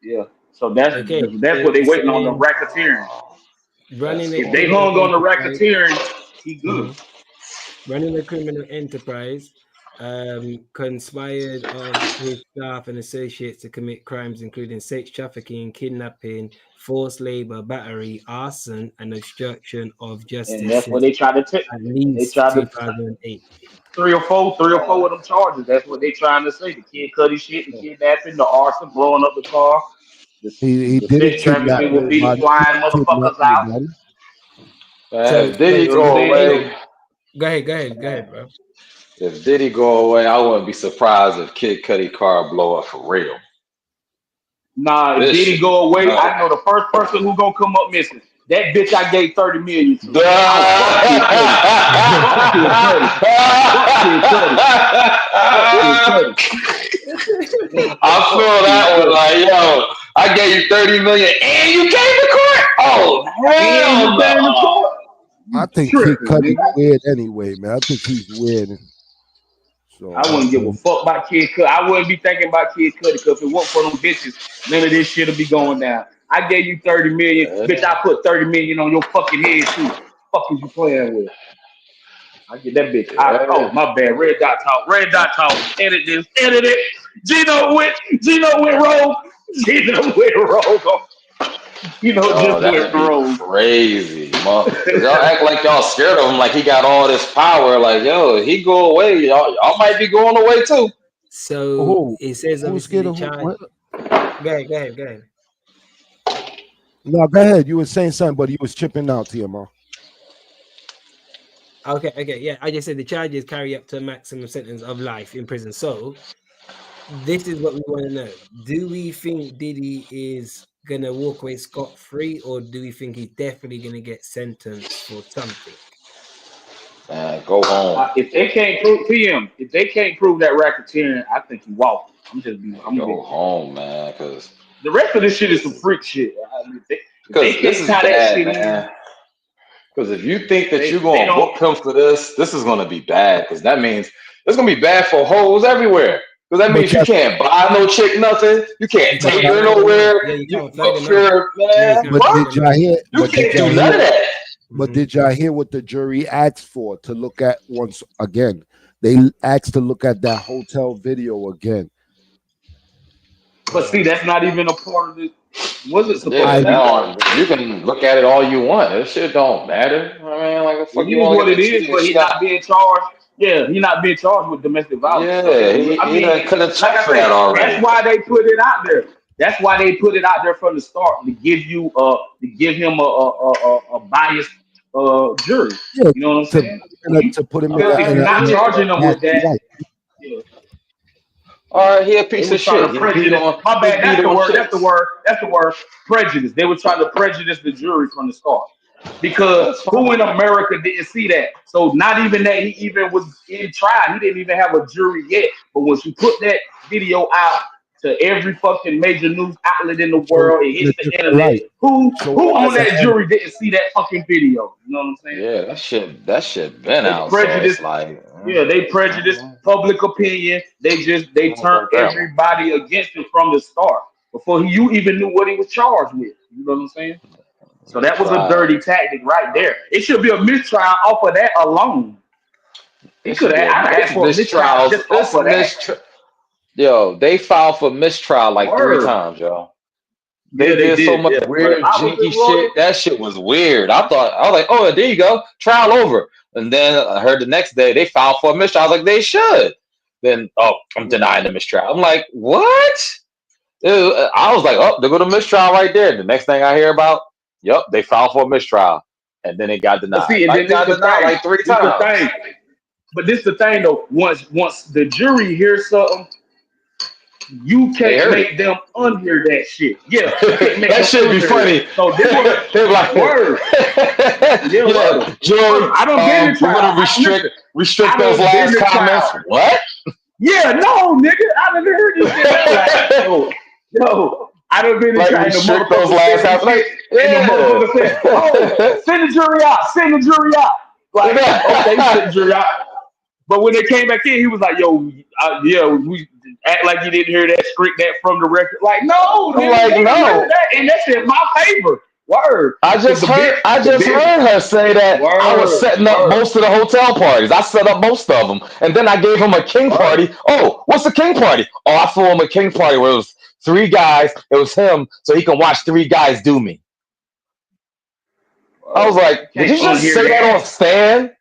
Yeah. So that's Okay, what they waiting on the racketeering. Running a If they criminal hung on the enterprise. racketeering, he good. Running a criminal enterprise, conspired of his staff and associates to commit crimes including sex trafficking, kidnapping, forced labor, battery, arson, and obstruction of justice. And that's what they tried to take. At least They tried to 2008. three or four of them charges. That's what they trying to say. The Kid Cudi shit, the kidnapping, the arson, blowing up the car, the He sex didn't kidnap trafficking will be the nobody. flying He didn't kidnap motherfuckers out. nobody. If Diddy You know what I'm go saying? away, Go ahead, bro. if Diddy go away, I wouldn't be surprised if Kid Cudi car blow up for real. Nah, if Diddy go away, I know the first person who gonna come up missing. That bitch I gave 30 million to. Fuck Kid Cudi. Fuck Kid Cudi. Fuck Kid Cudi. I feel that one like, yo, I gave you 30 million and you came to court. Oh, hell no. I think Kid Cudi weird anyway, man. I think he's weird. So I wouldn't give a fuck about Kid Cudi. I wouldn't be thinking about Kid Cudi because if it wasn't for them bitches, none of this shit'll be going down. I gave you 30 million, bitch. I put 30 million on your fucking head too. Fuck is you playing with? I get that bitch. Oh my bad. Red dot talk. Red dot talk. Edit this. Edit it. Gino went rogue. Gino went rogue. Just went rogue. Crazy, motherfucker. Y'all act like y'all scared of him, like he got all this power. Like, yo, he go away, y'all might be going away too. So it says obviously the charge. Go ahead. No, go ahead. You were saying something, but you was chipping out, TMR. Okay, yeah. I just said the charges carry up to a maximum sentence of life in prison. So this is what we want to know. Do we think Diddy is gonna walk away scot-free, or do we think he's definitely gonna get sentenced for something? Go home. If they can't prove PM, if they can't prove that racketeering, I think he walked. I'm Go home, man, because the rest of this shit is some freak shit. I mean, if they this can't is tie that bad, shit man. Because if you think that you're they going to don't. book him for this is going to be bad. Because that means it's going to be bad for hoes everywhere. Because that means you can't buy no chick nothing. You can't take her nowhere. Yeah, you You can't flag up her now. here, Yeah, you man. can't But flag did her y'all now. hear? You But did can't do y'all none of hear? that. But did y'all hear what the jury asked for to look at once again? They asked to look at that hotel video again. But see, that's not even a part of it. Was it supposed Yeah, to be? now you can look at it all you want. This shit don't matter. I mean, like the fuck It you is want what to it get the is, chick? but She he's got, not being charged. Yeah, he's not being charged with domestic violence. So yeah, I he done mean, could have like checked I for that say, that's already. why they put it out there. That's why they put it out there from the start to give you to give him a biased jury. Yeah, You know what I'm saying? to put him Because if in you're a not charging them with nasty that, light. yeah, All right, he a they piece were of trying shit. to prejudice. My He bad. beat That's the on word. That's the chicks. word. That's the word. Prejudice. They were trying to prejudice the jury from the start. Because That's who in fine. America didn't see that? So not even that he even was in trial. He didn't even have a jury yet. But once you put that video out to every fucking major news outlet in the So world, it in a hits the different internet. light. Who So on as an that jury didn't see that fucking video? You know what I'm saying? Yeah, that shit been They out. So prejudice. it's like, Yeah, they prejudice public opinion. They how turned about that one? everybody against him from the start before you even knew what he was charged with. You know what I'm saying? So Let's that was a try. dirty tactic right there. It should be a mistrial off of that alone. He It could should have. be I'd asked it's for a mistrial mistrials. just off of that. Yo, they filed for mistrial like 3 Word. times, yo. Yeah, They they did so did. much Yeah. But if weird, I was jinky his lawyer, shit. That shit was weird. I was like, oh, there you go, trial over. And then I heard the next day they filed for a mistrial. I was like, they should. Then, oh, I'm denying the mistrial. I'm like, what? I was like, oh, they go to mistrial right there. The next thing I hear about, yep, they filed for a mistrial, and then it got but denied. see, and Like then this got the denied thing. like 3 This the times. thing. But this the thing though. Once the jury hears something, you They can't heard it. make them unhear that shit. Yeah, you can't make That them should be unhear it. funny. So this was They're like, word. Yeah, yeah, word. Joey, Word. I don't been to we're trial. gonna Listen, restrict I those done been last to comments. trial. What? Yeah, no, nigga. I done heard this shit. I'm like, yo, I done been to Like trial and the restrict those motherfucker last said some half. Like, shit and the yeah. motherfucker said, oh, send the jury out. Send the jury out. Like, okay, send the jury out. But when they came back in, he was like, "Yo, yeah, we act like you didn't hear that, script that from the record." Like, no, I'm nigga, like, they heard no. that, and that's in my favor. Word, I because just heard her say that I was word, setting up word, most of the hotel parties. I set up most of them. And then I gave him a king word. party. Oh, what's a king party? Oh, I threw him a king party where it was 3 guys. It was him, so he can watch 3 guys do me. I was Word. like, You did can't you just unhear say that that. on stand?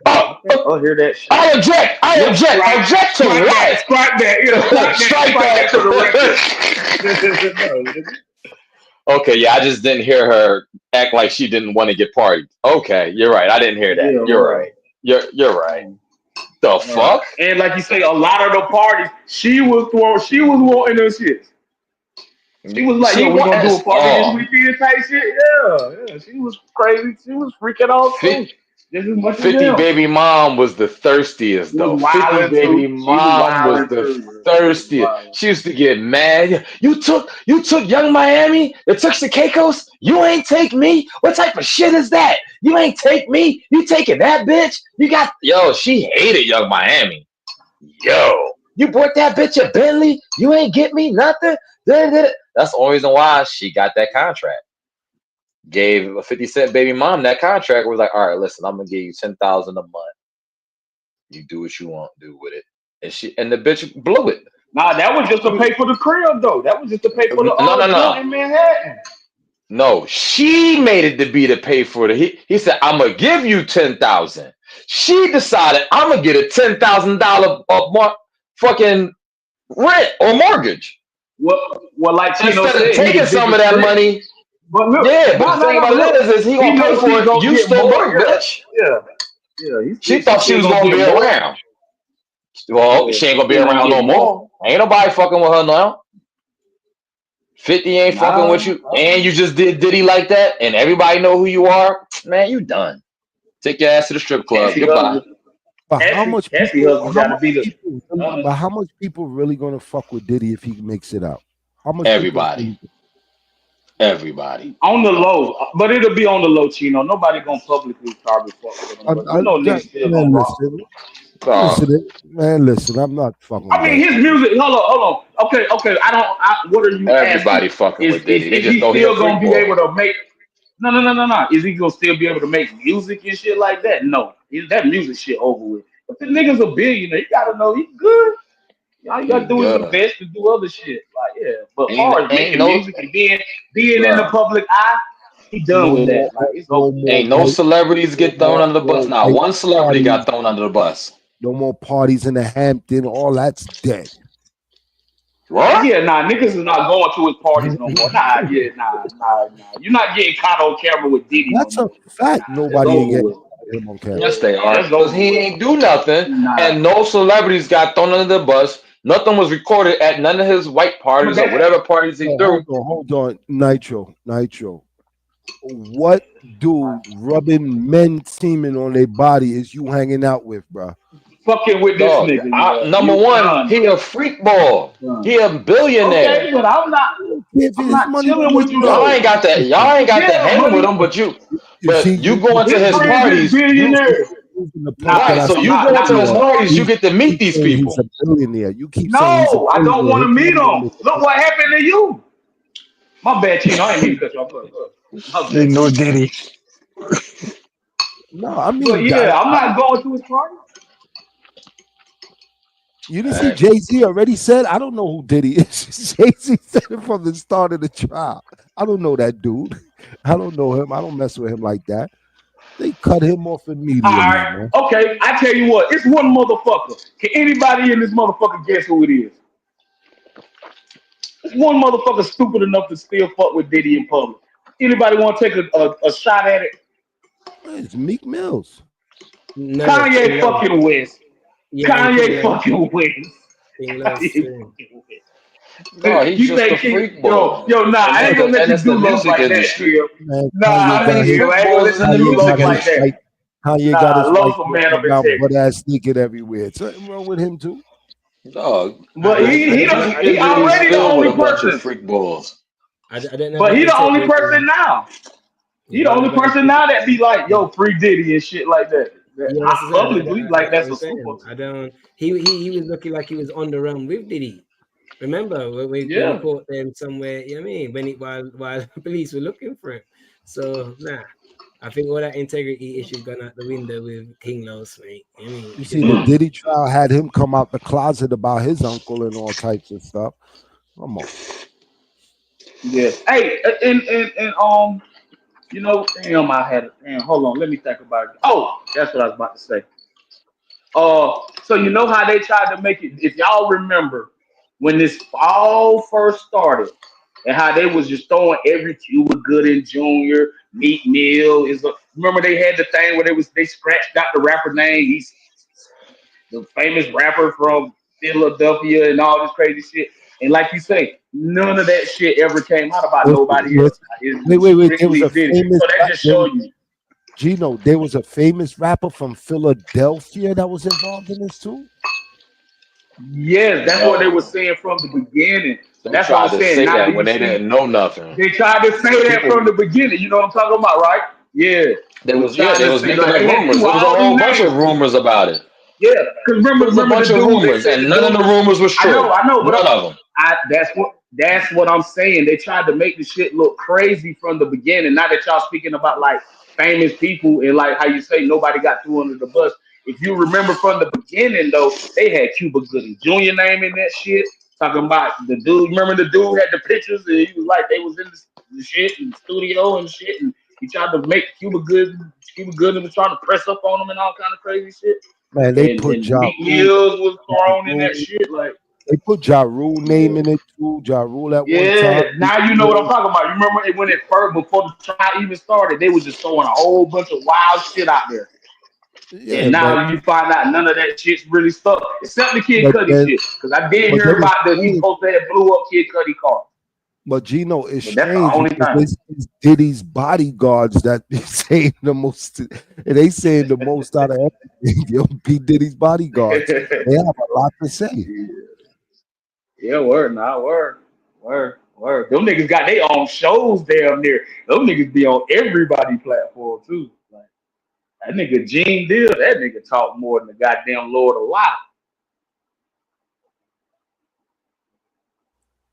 Yeah, Oh, you can't unhear that shit. I object. I Yep, object. Object to strike that, what? strike that, yeah, Strike strike that to the record. that. No, nigga. Okay, yeah, I just didn't hear her act like she didn't want to get partied. Okay, you're right. I didn't hear that. Yeah, You're word. right. You're right. The Word. fuck? And like you say, a lot of the parties, she was wanting those shit. She was like, She "Yo, we gonna do a was party this weekend?" Type shit. Yeah, yeah. She was crazy. She was freaking out too, just as much as 50 them. baby mom was the thirstiest She was though. 50 wilding baby too. She was mom was wilding the too. Yeah. She was thirstiest. wilding. She used to get mad. You took young Miami, you took the Caicos, you ain't take me. What type of shit is that? You ain't take me. You taking that bitch? She hated young Miami. Yo, you brought that bitch a Bentley? You ain't get me nothing? That's the only reason why she got that contract. Gave a 50 Cent baby mom that contract. Was like, all right, listen, I'm gonna give you 10,000 a month. You do what you want to do with it. And the bitch blew it. Nah, that was just to pay for the crib though. That was just to pay for the joint No. in Manhattan. No, she made it to be to pay for it. He said, I'm gonna give you 10,000. She decided I'm gonna get a $10,000 fucking rent or mortgage. Well, like Chino Instead of said, he taking the some of biggest that trick. money. But look, Yeah, but no, the thing about look. it is he He gonna pay knows for he it. gonna You get still more. broke, Yeah, bitch. yeah. She thought she was gonna be around. Well, she ain't gonna be around no more. Ain't nobody fucking with her now. 50 ain't fucking with you, and you just did Diddy like that, and everybody know who you are. Man, you done. Take your ass to the strip club. Goodbye. But how much people really gonna fuck with Diddy if he makes it out? How much? Everybody. Everybody. On the low, but it'll be on the low, Chino. Nobody gonna publicly probably fuck with him, but you know niggas still gonna rock. Listen, I'm not fucking. I mean, his music. Hold on. Okay. What are you? Everybody asking? fucking with Diddy. Is he still gonna be able to make? No. Is he gonna still be able to make music and shit like that? No. That music shit over with. But the nigga's a billionaire. You gotta know he's good. All you gotta do is invest and do other shit. Like, yeah. But as far as making music and being in the public eye, he done with that. Like, it's over. Ain't no celebrities get thrown under the bus. Now, one celebrity got thrown under the bus. No more parties in the Hampton. All that's dead. What? Yeah, niggas is not going to his parties no more. Nah. You're not getting caught on camera with Diddy. That's a fact. Nobody ain't getting him on camera. Yes, they are. Because he ain't do nothing, and no celebrities got thrown under the bus. Nothing was recorded at none of his white parties or whatever parties he threw. Hold on, Nitro. What dude rubbing men's semen on their body is you hanging out with, bro? Fucking with this nigga. Number one, he a freak ball. He a billionaire. Okay, but I'm not chilling with you. Y'all ain't got that. Y'all ain't got to hang with him, but you go into his parties. Right, so you go into his parties, you get to meet these people. He's a billionaire. You keep saying I don't want to meet him. Look what happened to you. My bad, Chino. I ain't mean to cut you off. They know Diddy. No, I mean, but yeah, I'm not going to his party. You didn't see Jay-Z already said, I don't know who Diddy is. Jay-Z said it from the start of the trial. I don't know that dude. I don't know him. I don't mess with him like that. They cut him off immediately. All right. Man. Okay, I tell you what, it's one motherfucker. Can anybody in this motherfucker guess who it is? It's one motherfucker stupid enough to still fuck with Diddy in public. Anybody want to take a shot at it? It's Meek Mills. Kanye fucking West. Kanye fucking West. No, he's just a freak ball. I ain't gonna let you do love like that. I ain't gonna let you do love like that. Kanye got his wife butt ass naked everywhere. Something wrong with him too. Dog, but he already the only person. Freak balls. But he the only person now. He the only person now that be like, yo, free Diddy and shit like that. Publicly, like that's a super. He was looking like he was on the run with Diddy. Remember when we caught them somewhere? You know what I mean? While the police were looking for him. So I think all that integrity issue gone out the window with King Los, mate. I mean, you see, the Diddy trial had him come out the closet about his uncle and all types of stuff. Come on. Yeah. Hey, and you know, damn, I had it. Damn, hold on, let me think about it. Oh, that's what I was about to say. So you know how they tried to make it, if y'all remember when this all first started and how they was just throwing every Cuba Gooding Jr., Meek Mill remember they had the thing where they scratched out the rapper name. He's the famous rapper from Philadelphia and all this crazy shit. And like you say, none of that shit ever came out about nobody else. Wait. There was a famous. So that just showed you. Gino, there was a famous rapper from Philadelphia that was involved in this too. Yes, that's what they were saying from the beginning. That's what I'm saying. That when they didn't know nothing. They tried to say that from the beginning. You know what I'm talking about, right? Yeah. There was making up rumors. There was a whole bunch of rumors about it. Yeah, because remember a bunch of rumors, and none of the rumors was true. I know, but none of them. That's what I'm saying. They tried to make the shit look crazy from the beginning. Now that y'all speaking about like famous people and like how you say nobody got through under the bus. If you remember from the beginning though, they had Cuba Gooding Jr. name in that shit. Talking about the dude. Remember the dude had the pictures and he was like they was in the shit in the studio and shit, and he tried to make Cuba Gooding was trying to press up on him and all kind of crazy shit. Man, they put Ja Rule. Was thrown in that shit. Like they put Ja Rule name in it too. Ja Rule at one time. Yeah, now you know what I'm talking about. You remember when it first, before the trial even started, they was just throwing a whole bunch of wild shit out there. Yeah, And but now you find out none of that shit's really stuck, except the Kid but Cudi then shit. Because I did but hear then it's about that he strange. supposed to have blew up Kid Cudi car. But Gino is But that's the strange only because thing. it's Diddy's bodyguards that be saying the most, and they saying the most out of everything. Yo, P Diddy's bodyguards. They have a lot to say. Yeah, word, nah, word. Them niggas got their own shows damn near. Them niggas be on everybody platform too. Like that nigga Gene Deal, that nigga talk more than the goddamn Lord of Lie.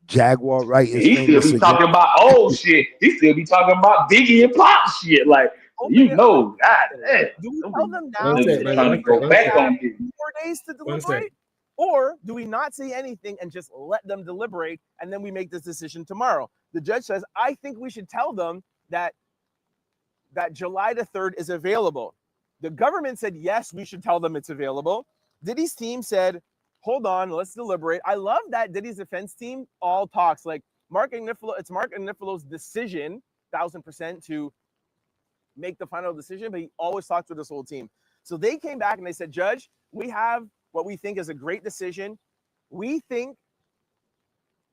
Jaguar Wright And is he still famous be again. talking about old shit. He still be talking about Biggie and Pop shit. Like, so Open you it. know, god damn, Do we them tell niggas, them them One now sec, niggas brother. today trying to One sec. go that One they back sec. have on Diddy. 4 days to One sec. deliberate? Or do we not say anything and just let them deliberate and then we make this decision tomorrow? The judge says, I think we should tell them that July the 3rd is available. The government said, yes, we should tell them it's available. Diddy's team said, hold on, let's deliberate. I love that Diddy's defense team all talks. Like Mark Agnifilo, it's Mark Agnifalo's decision, 1,000%, to make the final decision, but he always talks with his whole team. So they came back and they said, Judge, we have what we think is a great decision. We think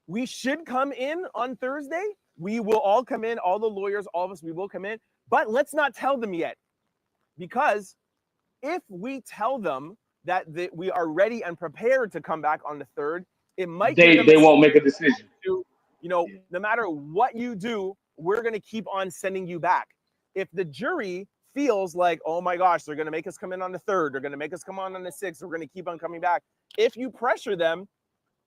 we should come in on Thursday. We will all come in, all the lawyers, all of us, we will come in, but let's not tell them yet. Because if we tell them that we are ready and prepared to come back on the 3rd, it might give them They won't make a decision. to, no matter what you do, we're going to keep on sending you back. If the jury feels like, oh my gosh, they're going to make us come in on the 3rd, they're going to make us come on the 6th, we're going to keep on coming back. If you pressure them,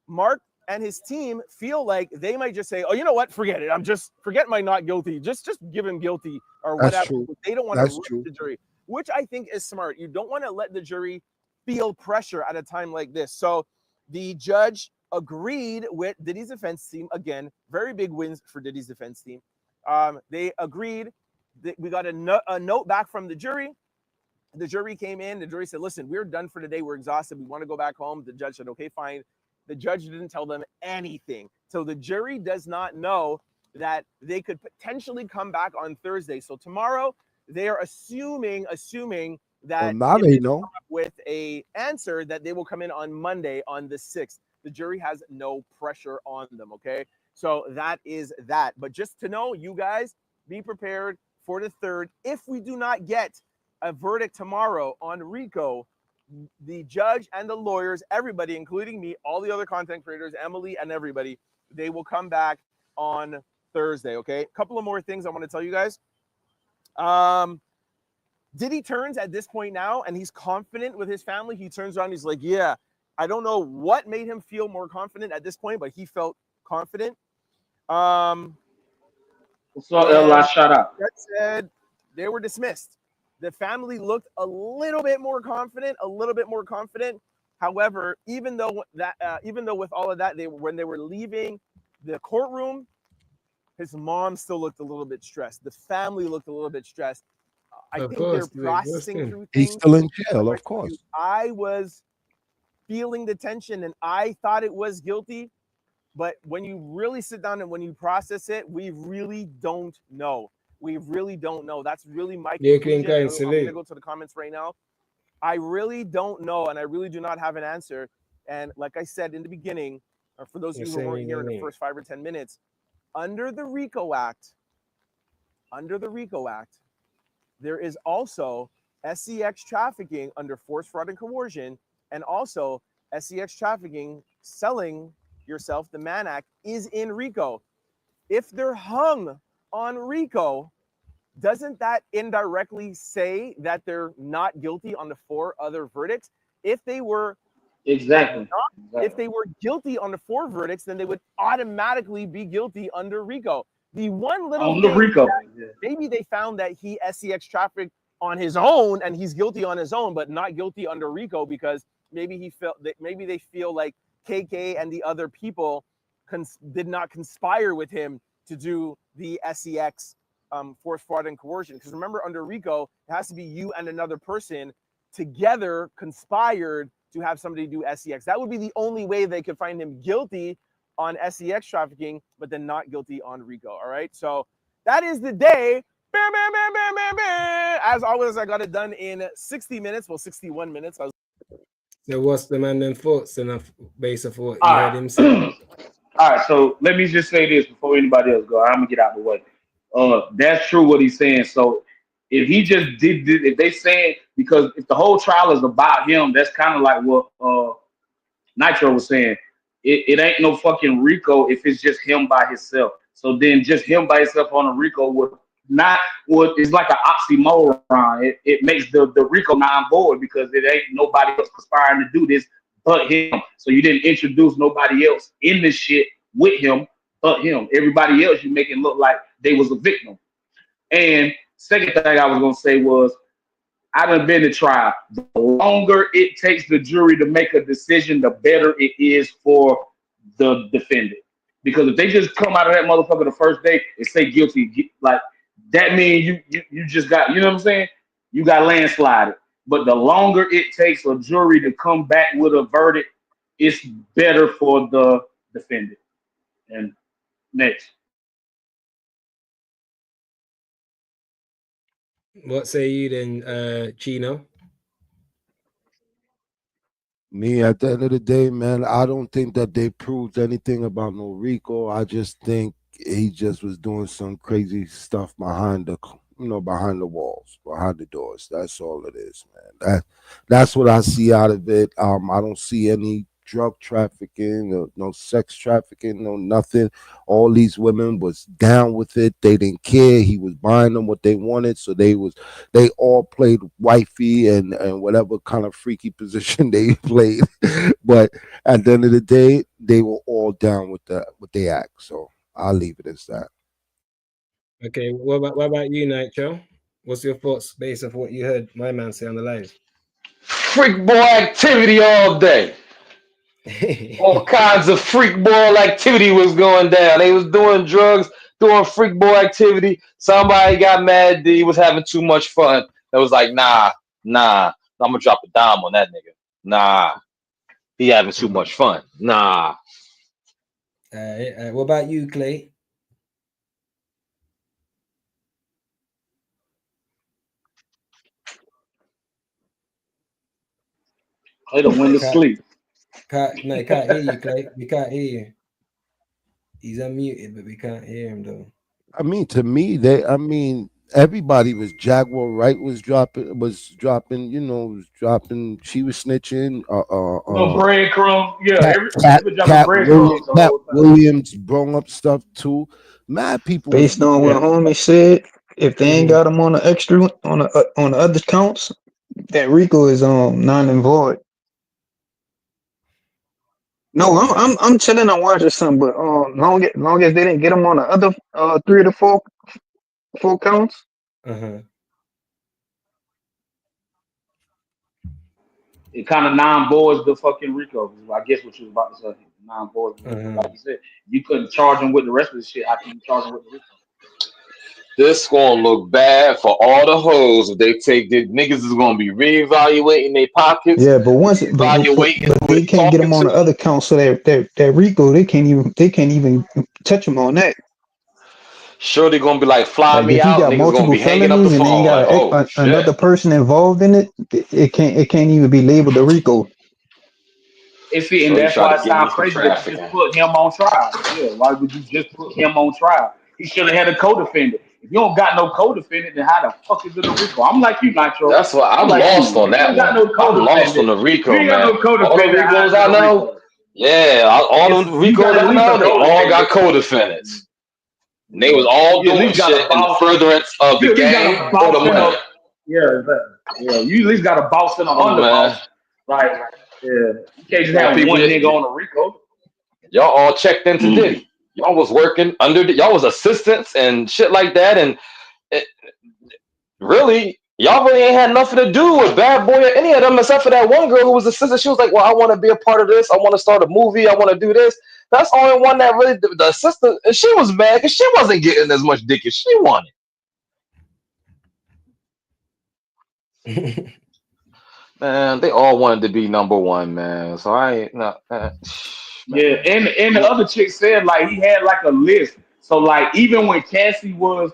Mark and his team feel like they might just say, oh, you know what? Forget it. Forget my not guilty. Just give him guilty or That's whatever. true. They don't want to That's risk true. the jury, which I think is smart. You don't want to let the jury feel pressure at a time like this. So the judge agreed with Diddy's defense team. Again, very big wins for Diddy's defense team. They agreed that we got a note back from the jury. The jury came in. The jury said, listen, we're done for today. We're exhausted. We want to go back home. The judge said, okay, fine. The judge didn't tell them anything. So the jury does not know that they could potentially come back on Thursday. So tomorrow, they are assuming Well, that now if they they come know. up with a answer, that they will come in on Monday on the 6th. The jury has no pressure on them, okay? So that is that. But just to know, you guys, be prepared for the 3rd. If we do not get a verdict tomorrow on RICO, the judge and the lawyers, everybody, including me, all the other content creators, Emily and everybody, they will come back on Thursday, okay? A couple of more things I want to tell you guys. Diddy turns at this point now, and he's confident with his family. He turns around, he's like, yeah, I don't know what made him feel more confident at this point, but he felt confident. What's up, Ella? Shout out. That said, they were dismissed. The family looked a little bit more confident. However, even though with all of that, when they were leaving the courtroom, his mom still looked a little bit stressed. The family looked a little bit stressed. I Of think course, they're they're processing ghosting. through He's things. still in jail, of course. I was feeling the tension, and I thought it was guilty. But when you really sit down and when you process it, we really don't know. That's really my Yeah, conclusion. I'm going to salute. go to the comments right now. I really don't know, and I really do not have an answer. And like I said in the beginning, or for those of you who weren't here in the first 5 or 10 minutes, under the RICO Act, there is also SEX trafficking under force, fraud, and coercion, and also SEX trafficking, selling yourself, the Mann Act, is in RICO. If they're hung on RICO, doesn't that indirectly say that they're not guilty on the 4 other verdicts? If they were Exactly. if they were guilty on the 4 verdicts, then they would automatically be guilty under RICO. The one little On the thing, RICO. maybe they found that he SEX trafficked on his own and he's guilty on his own, but not guilty under RICO because maybe they feel like KK and the other people did not conspire with him to do the SEX force, fraud, and coercion. Because remember, under RICO, it has to be you and another person together conspired to have somebody do SEX. That would be the only way they could find him guilty on SEX trafficking, but then not guilty on RICO. All right. So that is the day. As always, I got it done in 60 minutes. Well, 61 minutes. So what's the man then thoughts enough based off what you All heard him say? right. All right. So let me just say this before anybody else go. I'm gonna get out of the way. That's true what he's saying. So if he just did, if they saying because if the whole trial is about him, that's kind of like what Nitro was saying. It ain't no fucking Rico if it's just him by himself. So then just him by himself on a Rico would not would it's like an oxymoron. It makes the Rico non-void because it ain't nobody else conspiring to do this but him. So you didn't introduce nobody else in this shit with him but him. Everybody else you make it look like they was a victim. And second thing I was gonna say was I done been to trial. The longer it takes the jury to make a decision, the better it is for the defendant. Because if they just come out of that motherfucker the first day and say guilty, like that means you just got, you know what I'm saying? You got landslided. But the longer it takes a jury to come back with a verdict, it's better for the defendant. And next. What say you then, Chino? Me, at the end of the day, man, I don't think that they proved anything about no Rico. I just think he just was doing some crazy stuff behind behind the walls, behind the doors. That's all it is, man. That's what I see out of it. I don't see any drug trafficking, no sex trafficking, no nothing. All these women was down with it. They didn't care. He was buying them what they wanted, so they all played wifey and whatever kind of freaky position they played. But at the end of the day, they were all down with what they act. So I'll leave it as that. Okay, what about you, Nitro? What's your thoughts based off what you heard my man say on the live? Freak boy activity all day. All kinds of freak boy activity was going down. They was doing drugs, doing freak boy activity. Somebody got mad that he was having too much fun. It was like, nah, I'm gonna drop a dime on that nigga. Nah, he having too much fun. Nah. What about you, Clay? Clay done went to sleep. Can't hear you, Clay. We can't hear you. He's unmuted, but we can't hear him though. I mean, to me, everybody was Jaguar Wright was dropping, she was snitching. No breadcrumbs. Yeah, Cat Williams brought up stuff too. Mad people was Based on what homie said, if they ain't got him on the extra on the other counts, that Rico is non and void. No, I'm chilling on watching something, but long as they didn't get him on the other 3 to 4 counts. It kind of non-voids the fucking Rico. I guess what you was about to say. Non-voids. Like you said, you couldn't charge him with the rest of the shit. How can you charge him with the Rico? This gonna look bad for all the hoes if they take the niggas is gonna be reevaluating their pockets. Yeah, but they can't get him on the other count, so that Rico they can't even touch him on that. Sure, they're gonna be like, fly me if he out. got Niggas multiple gonna be hanging up the felonies and they ain't phone. got another person involved in it, it can't even be labeled a Rico. And that's why it sounds crazy that you just put him on trial. Yeah, why would you just put him on trial? He should have had a co-defendant. If you don't got no co-defendant, then how the fuck is it a Rico? I'm like you, Nitro. That's why I'm like lost on that one. I'm lost on the Rico, man. All the Ricos I know, all the Ricos I know, they all got co-defendants. And they was all doing shit in furtherance of the game or the money. Yeah, you at least got a boss and a underboss. Like, you can't just have one nigga on a Rico. Y'all all checked into Diddy. Y'all was working y'all was assistants and shit like that, and really, y'all really ain't had nothing to do with Bad Boy or any of them except for that one girl who was assistant. She was like, well, I want to be a part of this. I want to start a movie. I want to do this. That's the only one that really, the assistant, and she was mad because she wasn't getting as much dick as she wanted. Man, they all wanted to be number one, man. So I ain't not. Yeah, and the other chick said like he had like a list. So like even when Cassie was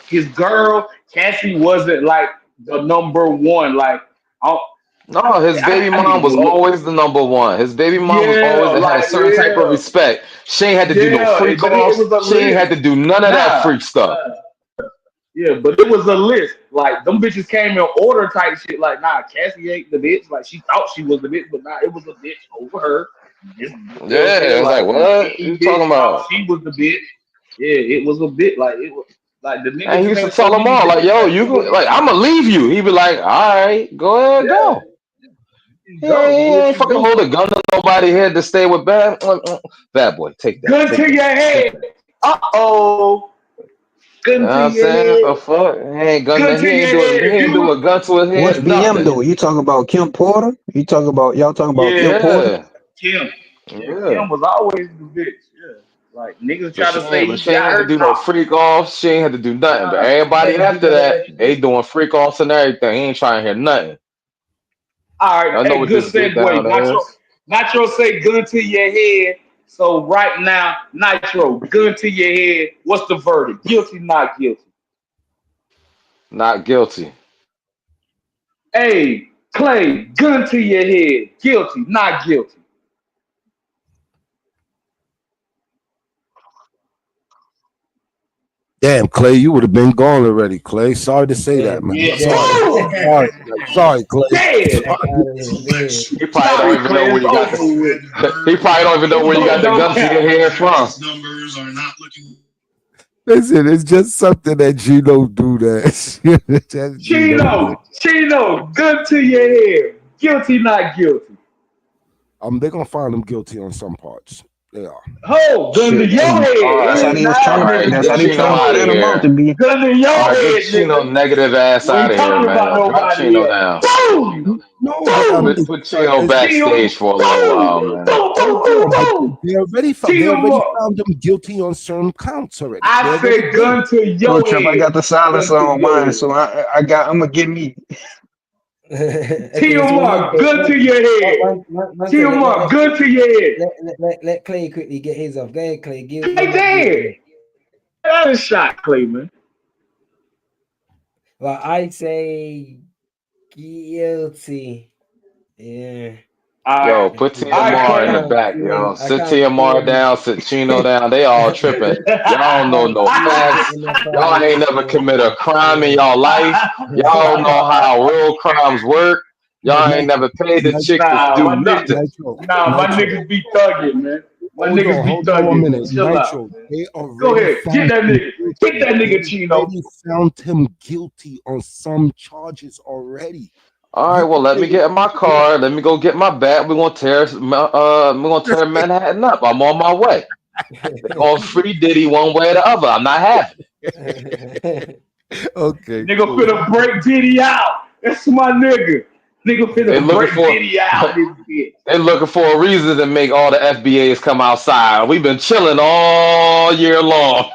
his girl Cassie wasn't like the number one. Like, No, his baby I need to mom go was look. always the number one. His baby mom was Yeah, always had a like certain type of respect. She ain't had to do no freak but it was offs. a She ain't list. had to do none of that Nah, freak stuff. yeah, but it was a list. Like them bitches came in order type shit. Like, nah, Cassie ain't the bitch. Like she thought she was the bitch, but nah, it was a bitch over her. This, you know what I'm Yeah, saying? it was like, Like the what main you bitch talking thought about? she was the bitch. Yeah, it was a bit like it was like the nigga And he just used to had tell so them many all, like, bitches yo, that you it go, wasn't like, even. I'm gonna leave you. He'd be like, all right, go ahead, Yeah, go. you He go, do ain't, he what ain't you fucking do. hold a gun to nobody here to stay with bad. Bad boy, take that, Gun take to your that, take head. that. Uh-oh. You know Gun what to I'm your saying? head. The fuck? Gun He to ain't your doing, he head. ain't do a gun to his What's head, BM nothing. though? You talk about Kim Porter? Y'all talking about Yeah, Kim Porter? Yeah, Kim. Yeah, yeah. Kim was always the bitch. Yeah. Like niggas try to say But he she ain't got had to her. do no freak offs. She ain't had to do nothing. But Nah, she everybody had to do after none of that, that they shit. doing freak offs and everything. He ain't trying to hear nothing. All right, I know hey, what good this get segue. down is. Nitro say gun to your head. So right now, Nitro, gun to your head. What's the verdict? Guilty, not guilty. Not guilty. Hey, Clay, gun to your head. Guilty, not guilty. Damn, Clay, you would have been gone already, Clay. Sorry to say that, man. Yeah. Sorry. Boom! Sorry, Clay. Sorry, Clay. Dead. He probably don't Sorry, even know Clay. where It's you got over with. the. He probably don't even know This where you vote got the don't gun to your count. head from. Listen, it's just something that Gino do that. That's Gino do. Chino, gun to your head. Guilty, not guilty. They're gonna find him guilty on some parts. They are. Oh, gun to Shit, your hey, All head. that's how right, they was all trying Nah, to. right. nigga, That's Get how gun they to Chino trying to your out of set head. him out to here. be. Gun to All your right, get head, Chino nigga. negative ass We out ain't of here, talking about man. Drop nobody Chino here. down. Boom! No, but Boom! Put Chino it's, backstage Boom! for a little while, Boom! man. Boom! Boom! hold Boom! on, but Boom! they already Team. found him guilty on certain counts already. They I already said did. gun to No your trip. I head. got the silencer Gun to on your mine, head. so I'm gonna get me. Okay, so Teamwork, gun to your head. one second. Teamwork, gun to your head. Let Clay quickly get his off. Go ahead, Clay. Guilty or Clay not dead. guilty? That is shot, Clay, man. Well, I'd say guilty. Yeah. All right. Yo, I put All right, TMR in the Clay. can't back, see yo. him. I Sit can't see TMR him. down, sit Chino down. They all tripping. I Y'all don't know can't no see him facts. getting up out Y'all of ain't this never one. commit a crime in Yeah. y'all life. Y'all don't know how real crimes work. But Y'all ain't never paid a chick to Nah, do my niggas. nothing. Nah, my Nitro. niggas be thugging, man. My niggas be Hold on one thugging, man. minute. Chill out, Nitro, man. they Go already ahead. Get found that him nigga. Get guilty. that They nigga, Chino. already found him guilty on some charges already. All right, You well, can let say me what get in my you want. car. Let me go get my bat. We're gonna tear Manhattan up. I'm on my way. They're gonna free Diddy one way or the other. I'm not having it. Okay, Nigga cool. finna break Diddy out. That's my nigga. Nigga They finna looking break for Diddy out this bitch. they looking for a reason to make all the FBAs come outside. We've been chilling all year long.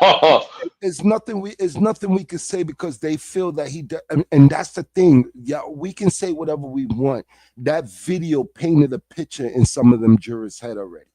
It's nothing we can say because they feel that and that's the thing. Yeah, we can say whatever we want. That video painted a picture in some of them jurors' head already.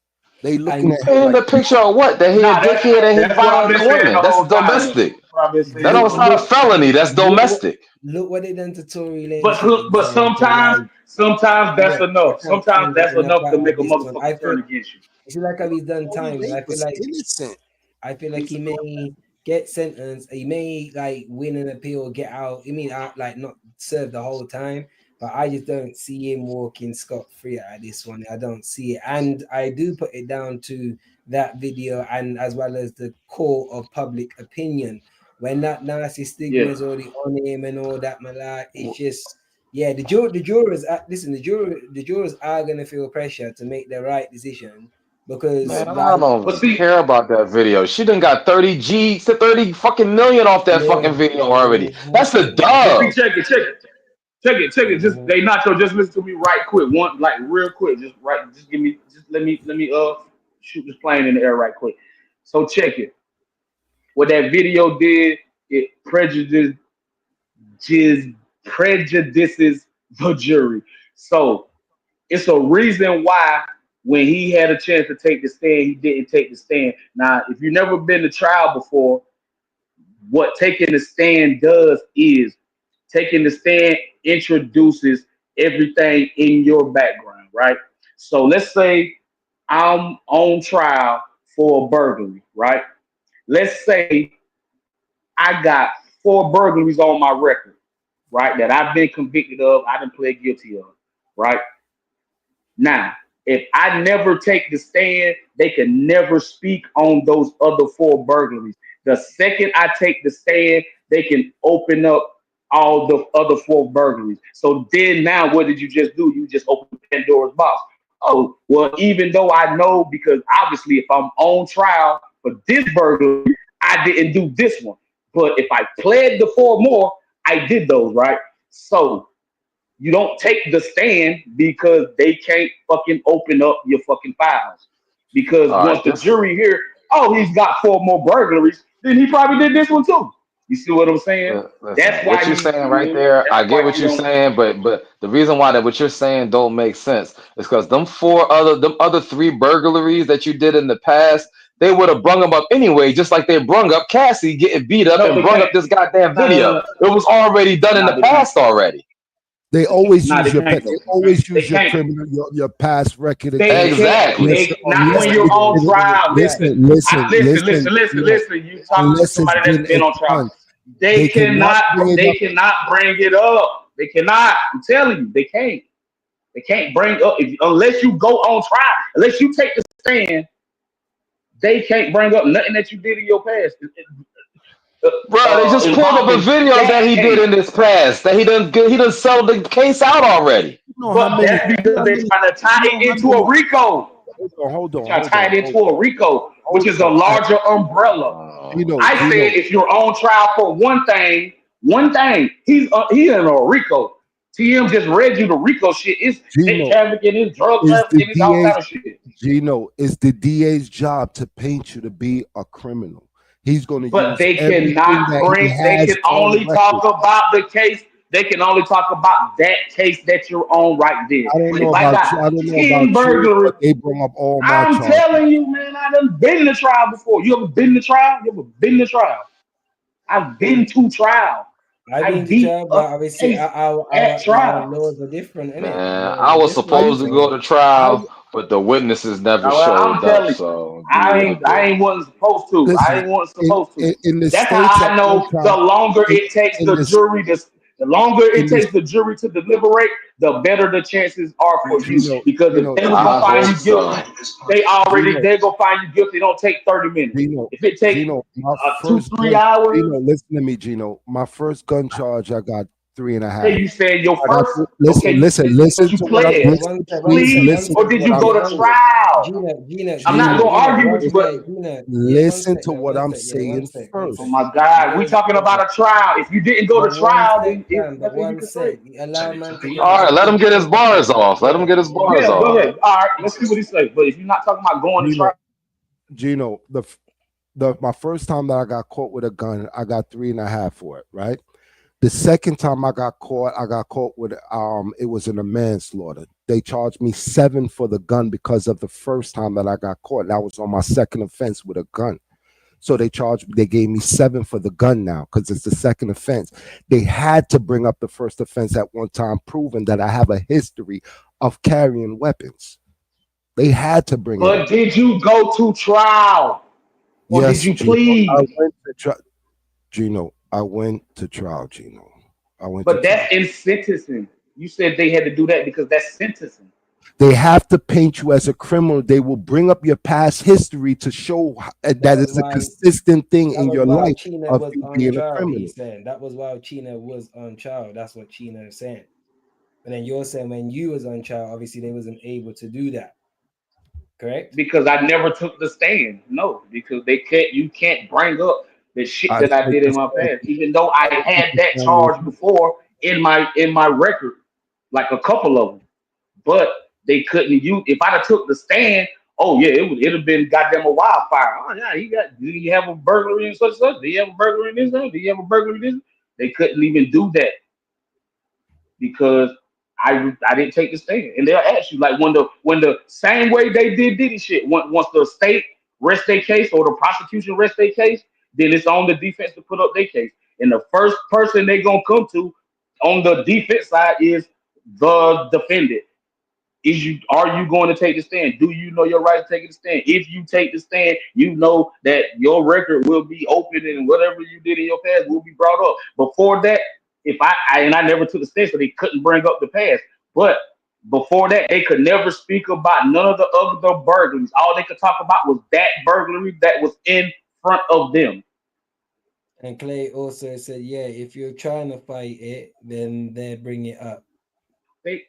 They looking And at him Painting like, the picture of what? That he a Nah, dickhead and he that's what I've been violating saying women. the That's whole time, man. domestic. That's what I've been saying That the don't, it's whole not a look, time. felony. That's look, domestic. look what they done to Tory Lanez, for But example. Like, sometimes that's look, I enough. can't Sometimes see him that's getting up enough to out of make a this one. I motherfucker feel turn against you. it's like how he's done Tory time. Lanez was innocent. I feel like he may get sentenced. He may like win an appeal, get out. I mean, like not serve the whole time. But I just don't see him walking scot free out of this one. I don't see it, and I do put it down to that video, and as well as the court of public opinion. When that nasty stigma Yeah. is already on him and all that, my lad, it's just yeah. The jurors, listen. The jurors are gonna feel pressure to make the right decision because, Man, I like, But don't see, care about that video. She done got 30 G to 30 fucking million off that fucking video already. That's a but see, dub. check it. Just they Nacho, just listen to me right quick. One like real quick. Just give me just let me shoot this plane in the air right quick. So check it. What that video did, it just prejudices the jury. So it's a reason why when he had a chance to take the stand, he didn't take the stand. Now, if you've never been to trial before, what taking the stand does is taking the stand introduces everything in your background, right? So let's say I'm on trial for a burglary, right? Let's say I got 4 burglaries on my record, right? That I've been convicted of, I done pled guilty of, right? Now, if I never take the stand, they can never speak on those other 4 burglaries. The second I take the stand, they can open up all the other 4 burglaries. So then now what did you just do? You just opened Pandora's box. Oh, well, even though I know, because obviously if I'm on trial for this burglary, I didn't do this one. But if I pled the 4 more, I did those, right? So you don't take the stand because they can't fucking open up your fucking files. Because All once right, the this jury hear, oh, he's got 4 more burglaries, then he probably did this one too. You see what I'm saying? listen, That's what why you're you, saying you right know, there, that's I get why what you you're don't. saying, but the reason why that what you're saying don't make sense is because them other 3 burglaries that you did in the past, they would have brung them up anyway, just like they brung up Cassie getting beat up No, and they brung can't. up this goddamn No, no, no, video. no. It was already done in Nah, the they can't. past already. They always Nah, use they your can't they though. always They use your can't. criminal your past record They against you. can't. Exactly. Listen, They not when unless you're on trial. Listen, listen. You talking to unless it's somebody that's been been on trial. expunged. They They cannot cannot. bring it They up. cannot bring it up. They cannot. I'm telling you, they can't. They can't bring up unless you go on trial. Unless you take the stand, they can't bring up nothing that you did in your past Bro, they just pulled up a involving video that that he did case. in this past that he done settled the case out already. You know how But many? that's because they're trying to tie You know it how into a many? RICO. Hold They're on, trying to hold tie on, it into a RICO, which hold is a on. larger umbrella. Oh, Gino, I said Gino, if you're on trial for one thing, he's in a RICO. TM just read you the RICO shit. It's sex Gino, trafficking, it's drug is the trafficking, it's all kind DA's of shit. Gino, it's the DA's job to paint you to be a criminal. He's going to But use they everything cannot that he bring. They has can on only talk record. about the case. They can only talk about that case that you're on right there. I don't But know if I about got you. I don't know 10 about you, burglaries, but they bring up all my I'm charges. telling you, man, I done been to trial before. You ever been to trial? You ever been to trial? I've been to trial. I've I been to beat trial, a but obviously case at our trial. laws are different, innit? Our man, laws I are was different. supposed to go So to I, trial, but the witnesses never Well, I'm showed up. telling you, So do what I I did. ain't wasn't supposed to. I listen, ain't wasn't supposed to. in the That's how states at I one know the time, longer in, it takes in the this, jury to the longer it in this, takes the jury to deliberate, the better the chances are for you. Gino, Because if Gino, they was gonna I find hope you guilty, so. Gino, they're gonna find you guilty. It don't take 30 minutes. Gino, If it take Gino, my two, first three gun, Gino, hours, listen to me, Gino. My first gun charge, I got three and a okay, half. you saying your I got first, listen, okay, listen, but listen you to what I yeah, pled. listen. one Did sec, you one Please sec, plead one listen or sec. to did what you I'm go Yeah, to saying. trial? I'm not Gino, gonna argue with you, but Yeah, one listen sec, to then, what one I'm sec, yeah, one saying sec, one oh sec. first. my God, we Yeah, talking about a trial. If you didn't go but to one trial, sec, then fam, but nothing you one can say. sec. Allow man to get All his right, let him point get his across, bars fam. off. Let him Yeah, get his one bars Yeah, sec. go off. ahead. All right, let's see what he says. But if you're not talking about going to trial, Gino, Gino, my first time that I got caught with a gun, I got 3.5 for it, right? The second time I got caught with it was in a manslaughter. They charged me 7 for the gun because of the first time that I got caught. That was on my second offense with a gun. So they gave me 7 for the gun now because it's the second offense. They had to bring up the first offense at one time, proving that I have a history of carrying weapons. They had to bring it but up. did you go to trial or did Yes, you Gino. I plead? went to trial. Gino, I went to trial, Gino. I went to But trial. that's in sentencing. You said they had to do that because that's sentencing. They have to paint you as a criminal. They will bring up your past history to show That that was it's a why consistent thing that in was your why life Chino of was you on being a trial, criminal. he's saying. That was why Chino was on trial. That's what Chino is saying. And then you're saying when you was on trial, obviously they wasn't able to do that. Correct? Because I never took the stand. No, because you can't bring up the shit I that I took did the in my stand. past, even though I I took had the that stand with charge you. before in my record, like a couple of them. But they couldn't use if I'd have took the stand, oh yeah, it'd have been goddamn a wildfire. Oh yeah, did he have a burglary and such and such? Did he have a burglary in this? Did he have a burglary in this? They couldn't even do that because I didn't take the stand. And they'll ask you like when the same way they did Diddy shit, once the state rest their case or the prosecution rest their case, then it's on the defense to put up their case. And the first person they gonna come to on the defense side is the defendant. Are you going to take the stand? Do you know your right to take the stand? If you take the stand, you know that your record will be open and whatever you did in your past will be brought up. Before that, if I never took the stand, so they couldn't bring up the past. But before that, they could never speak about none of the other burglaries. All they could talk about was that burglary that was in front of them. And Clay also said, yeah, if you're trying to fight it, then they bring it up. They,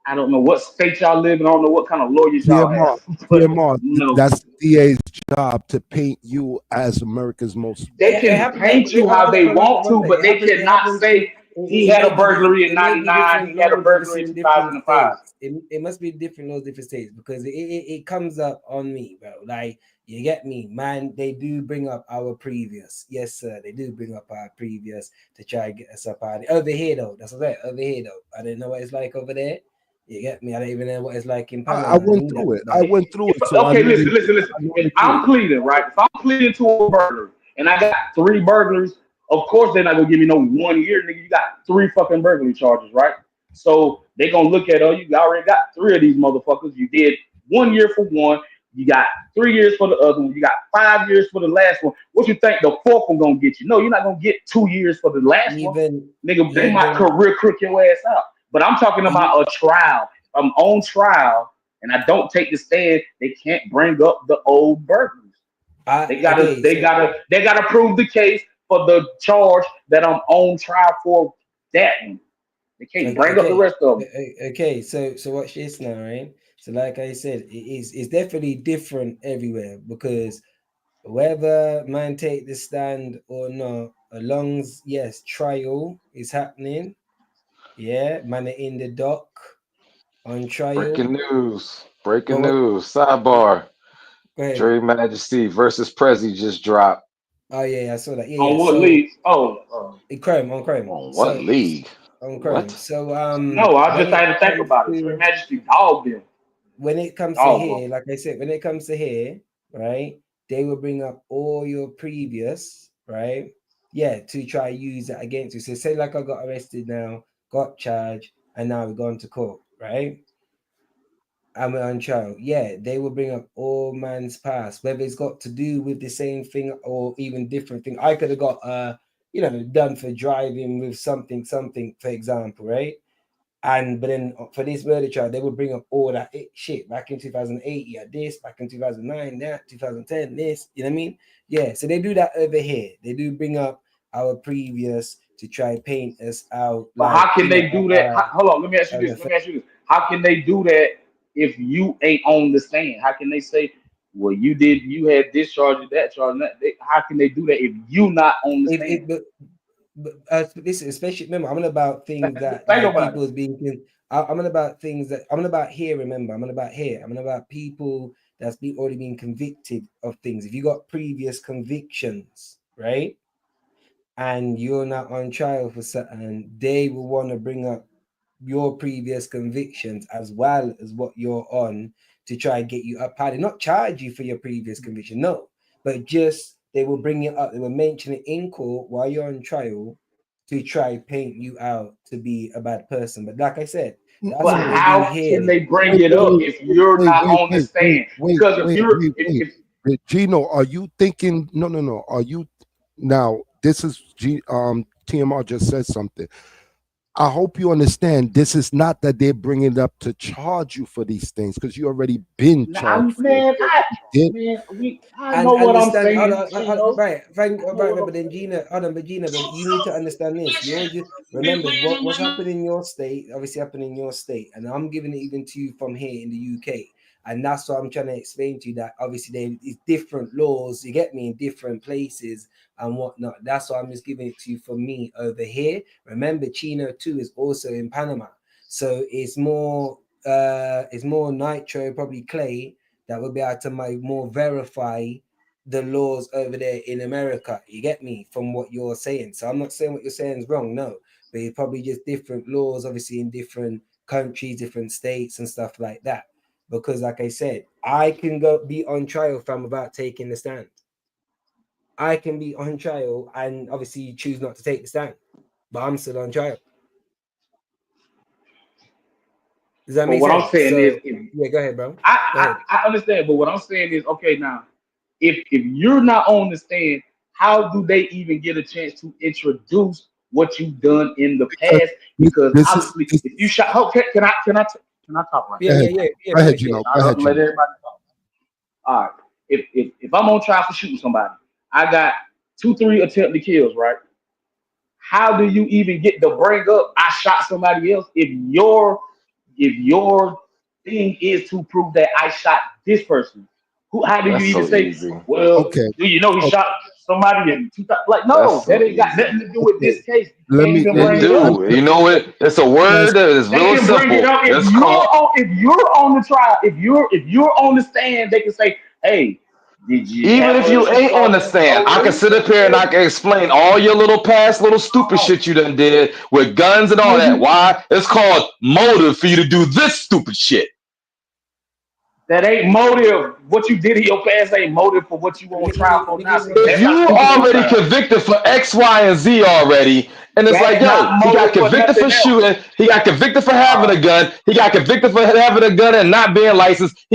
I don't know what state y'all live in. I don't know what kind of lawyers y'all PMR, have, but no. that's the DA's job to paint you as America's most. They It can happens like paint you how they want to, but they it cannot happens. say he had a burglary in It may be '99. different He had a laws, burglary obviously, in in different 2005. states. It must be different laws, different states, because it comes up on me, bro. Like, you get me, man. They do bring up our previous, yes, sir. They do bring up our previous to try and get us up out over here, though. That's what I'm saying. Over here, though. I don't know what it's like over there. You get me? I don't even know what it's like in I Panama. went through it. I went through it, so I Okay, know listen. I know If the I'm truth. pleading, right? If I'm pleading to a burglary and I got 3 burglaries, of course they're not gonna give me no 1 year, nigga. You got 3 fucking burglary charges, right? So they gonna look at, oh, you already got 3 of these motherfuckers. You did 1 year for one. You got 3 years for the other one. You got 5 years for the last one. What you think the fourth one gonna get you? No, you're not gonna get 2 years for the last one, nigga. They might career crook your ass out. But I'm talking about a trial. If I'm on trial and I don't take the stand, they can't bring up the old burglaries. They gotta prove the case for the charge that I'm on trial for. That one. They can't bring up the rest of them. Okay, so watch this now, right? So like I said, it's definitely different everywhere, because whether man take the stand or not, as long as, yes, trial is happening, yeah, man are in the dock on trial. Breaking news. Breaking What? news. Sidebar. Go ahead. Dre Majesty versus Prezi just dropped. Oh yeah, I saw that. Yeah, On what league? Oh, Chrome on Chrome. On what league? On Chrome. What? So no, I when just had it to think comes about it. Her to Majesty dogged him. when it comes to Dog here, him. like I said, when it comes to here, right, they will bring up all your previous, right? Yeah, to try use that against you. So say like I got arrested now, got charged, and now we're going to court, right? And we're on trial. Yeah, they will bring up all man's past, whether it's got to do with the same thing or even different thing. I could have got done for driving with something, for example, right? But then for this murder trial, they would bring up all that shit back in 2008. Yeah, this back in 2009, that 2010, this. You know what I mean? Yeah. So they do that over here. They do bring up our previous to try paint us out. But Like, how can they do that? Hold on, let me ask you this. How can they do that if you ain't on the stand? How can they say, well, you had this charge, that charge, and that? How can they do that if you not on the stand? Listen, especially remember, I'm on about things that Think like about people is being. I'm on about things that I'm on about here. Remember, I'm on about here. I'm on about people that's already been convicted of things. If you got previous convictions, right, and you're not on trial for something, they will want to bring up your previous convictions as well as what you're on to try and get you up high. Not charge you for your previous conviction, no, but just they will bring it up. They will mention it in court while you're on trial to try paint you out to be a bad person. But like I said, that's But what they do how here. can they bring Wait, it up if you're not on the stand? Because if Gino, are you thinking? No. Are you now? This is TMR just said something. I hope you understand. This is not that they're bringing it up to charge you for these things, because you already been charged for it. I know what I'm Understand. saying. Right. Thank. Right. But then Gina, but you need to understand this. You're just remember what's happening in your state. Obviously, happening in your state, and I'm giving it even to you from here in the UK. And that's what I'm trying to explain to you, that obviously it's different laws, you get me, in different places and whatnot. That's why I'm just giving it to you for me over here. Remember, Chino too is also in Panama. So it's more Nitro, probably Clay, that will be able to more verify the laws over there in America. You get me, from what you're saying. So I'm not saying what you're saying is wrong, no. But it's probably just different laws, obviously, in different countries, different states and stuff like that. Because like I said, I can go be on trial if I'm about taking the stand. I can be on trial and obviously choose not to take the stand, but I'm still on trial. Does that But make what sense? I'm saying So, is, yeah, go ahead, bro. Go I, ahead. I understand, but what I'm saying is, okay, now if you're not on the stand, how do they even get a chance to introduce what you've done in the Because past? Because this is obviously, this. if you shot, okay, can I talk right Yeah, Go now? yeah, ahead, yeah, yeah. go ahead, Finish it. Gino. Go Not ahead, let Gino. everybody talk. All right. If I'm on trial for shooting somebody, I got 2, 3 attempted kills, right? How do you even get to bring up I shot somebody else if your thing is to prove that I shot this person? Who how do you That's even so say, easy. well, Okay, do you know he okay, shot somebody in 2000? Like, That's no, that so ain't got easy. nothing to do with okay. this case. You Let can't me even let It bring me it let up. do. me You know what? It's a guys. word that is They real can bring it simple. up It's called. if you're on the trial, if you're on the stand, they can say, hey, did you Even have if a you ain't on the shootout? stand, I can sit up here and I can explain all your little past little stupid Oh, shit you done did with guns and all no, that. Why? It's called motive for you to do this stupid shit. that ain't motive. What you did in your past ain't motive for what you on trial Let for me now. give See, you If that's you how stupid you already sound. convicted for X, Y, and Z already, and it's like, That's yo, not he got motive for convicted for nothing else. shooting, he got convicted for All having right. a gun, he got convicted for having a gun and not being licensed.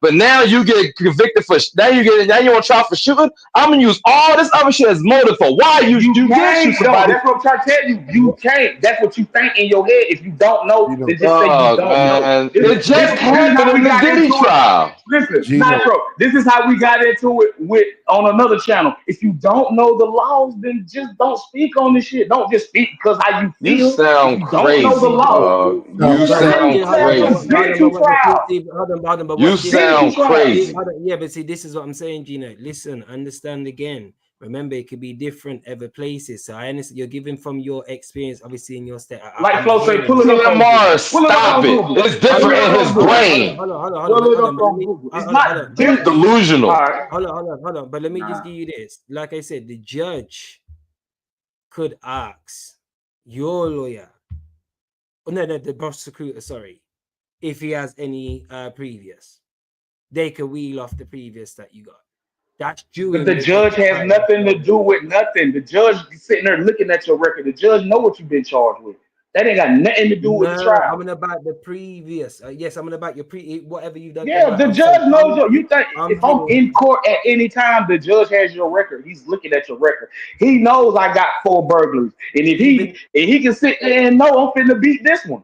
But now you get convicted for now you're on trial for shooting. I'm gonna use all this other shit as motive for why You you did shoot can't though. somebody. That's what I'm trying to tell you. You can't. That's what you think in your head. If you don't know, Gino, then just say you Oh don't know. man, This it just this is happened how in we the got Diddy into it. trial. Listen, Gino, Nitro. This is how we got into it with on another channel. If you don't know the laws, then just don't speak on this shit. Don't just speak because how you You feel. If sound you don't know the crazy, law, dog. sound You But crazy. sound hold on, just crazy. get it hold on, to trial. hold on, but You what Get it to sound trial. crazy. yeah, but see, this is what I'm saying, Gino. Listen, understand again. Remember, it could be different other places. So I understand you're giving from your experience, obviously in your state. Like I'm Flo say, hearing pull it you. up on TMR, Google. Pull it up stop on it. Google. It's Hold Pull different on, it in up hold his on, on hold on, Google. hold on, brain. hold on, hold on, hold on, Pull but it hold up on. But let on me Google. It's hold on, hold not on. It's different. All delusional. right. Hold on. But let me just Nah. give you this. Like I said, the judge could ask your lawyer, oh, no, the prosecutor, sorry, if he has any previous. They could wheel off the previous that you got. That's But during the the judge has time. nothing to do with nothing. The judge is sitting there looking at your record. The judge know what you've been charged with. That ain't got nothing to do with the No, trial. I'm gonna about the previous. Yes, I'm gonna about your whatever you've done. Yeah, Right. the I'm saying judge knows you think I'm if I'm giving. in court at any time, the judge has your record. He's looking at your record. He knows I got 4 burglaries. And Even if he can sit there and know I'm finna beat this one,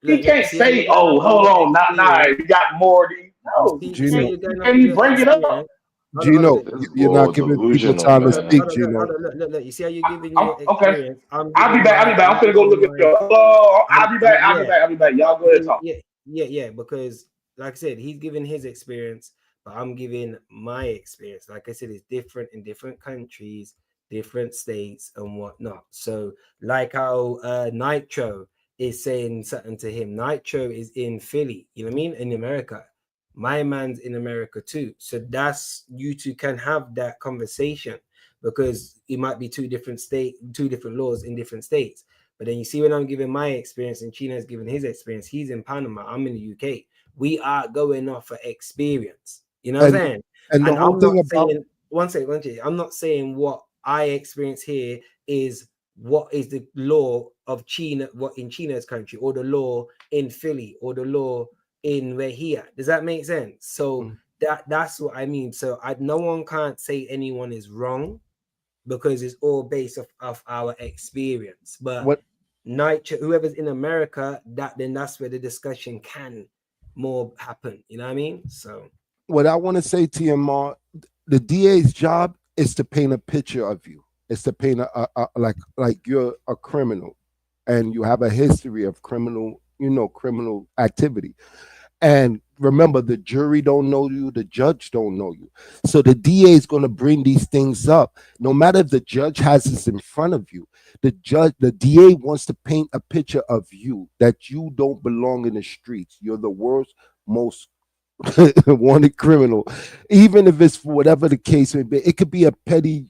he look, can't see how you're say, going oh, off of hold your on, nah, experience. we got more of these. No, You see how Gino, you're you going off can't of even your bring it up. experience. Hold on, Gino, look, This you're not boy giving people delusional, time to man. speak, Gino. look. You see how you're giving I'm, your okay. experience. I'm I'll be giving back. I'll my. be back. I'm I'm finna go giving look at my. your. Hello. I'll be back. I'll be Yeah. back. I'll be back. Y'all go ahead and talk. Yeah, because like I said, he's giving his experience, but I'm giving my experience. Like I said, it's different in different countries, different states, and whatnot. So, like how Nitro is saying something to him. Nitro is in Philly, you know what I mean? In America. My man's in America too. So that's you two can have that conversation because it might be two different laws in different states. But then you see when I'm giving my experience and Chino's giving his experience, he's in Panama, I'm in the UK. We are going off for experience. You know what I'm And saying? and the And whole I'm not thing about saying one second. I'm not saying what I experience here is what is the law of China, what in China's country, or the law in Philly, or the law in where he at. Does that make sense? So that's what I mean. So no one can't say anyone is wrong because it's all based off our experience. But what whoever's in America, that's where the discussion can more happen. You know what I mean? So what I want to say to you, Ma, the DA's job is to paint a picture of you. It's to paint like you're a criminal, and you have a history of criminal activity. And remember, the jury don't know you, the judge don't know you. So the DA is going to bring these things up. No matter if the judge has this in front of you, the DA wants to paint a picture of you that you don't belong in the streets. You're the worst, most wanted criminal, even if it's for whatever the case may be. It could be a petty,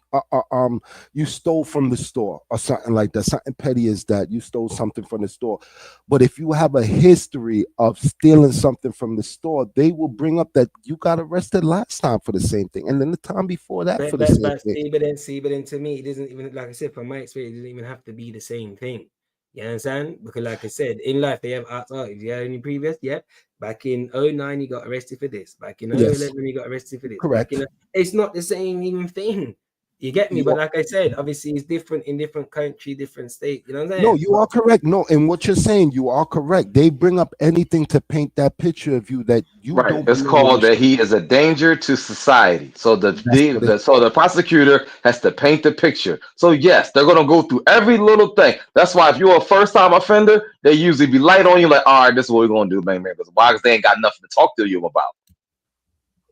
you stole from the store or something like that. Something petty is that you stole something from the store. But if you have a history of stealing something from the store, they will bring up that you got arrested last time for the same thing, and then the time before that for the same thing. But then to me, it doesn't even, like I said, from my experience, it doesn't even have to be the same thing. You understand? Because like I said, in life they have asked, oh, if you had any previous, yep. Back in 09, he got arrested for this. Back in Yes, 011, he got arrested for this. Back correct. in it's not the same even thing. You get me? You But are, like I said, obviously it's different in different country, different state. You know what I'm no, saying? you But are correct. No, and what you're saying, you are correct. They bring up anything to paint that picture of you that you Right. don't It's belong in the called that street. he is a danger to society. So That's what it. so the prosecutor has to paint the picture. So yes, they're gonna go through every little thing. That's why if you're a first time offender, they usually be light on you, like, all right, this is what we're gonna do, man. Because why? Because they ain't got nothing to talk to you about.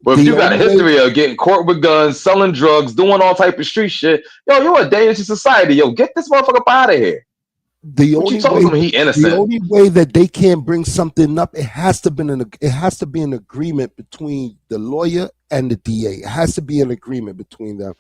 But if The you got a only way. history of getting caught with guns, selling drugs, doing all type of street shit, yo, you're a danger to society. Yo, get this motherfucker up out of here. the What you only talking way to me? He the innocent. only way that they can bring something up, it has to be an agreement between the lawyer and the DA. It has to be an agreement between them,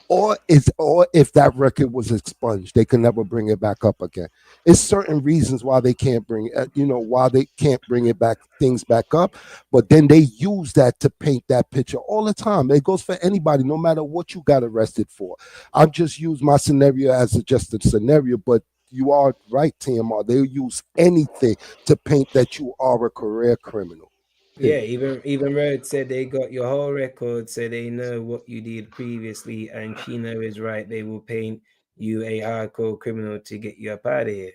or if that record was expunged, they can never bring it back up again. It's certain reasons why they can't bring why they can't bring it back, things back up, but then they use that to paint that picture all the time. It goes for anybody, no matter what you got arrested for. I've just used my scenario as just a scenario, but you are right, TMR. They'll use anything to paint that you are a career criminal. yeah, Period. even Road said they got your whole record, so they know what you did previously, and Chino is right. They will paint you a hardcore criminal to get you up out of here.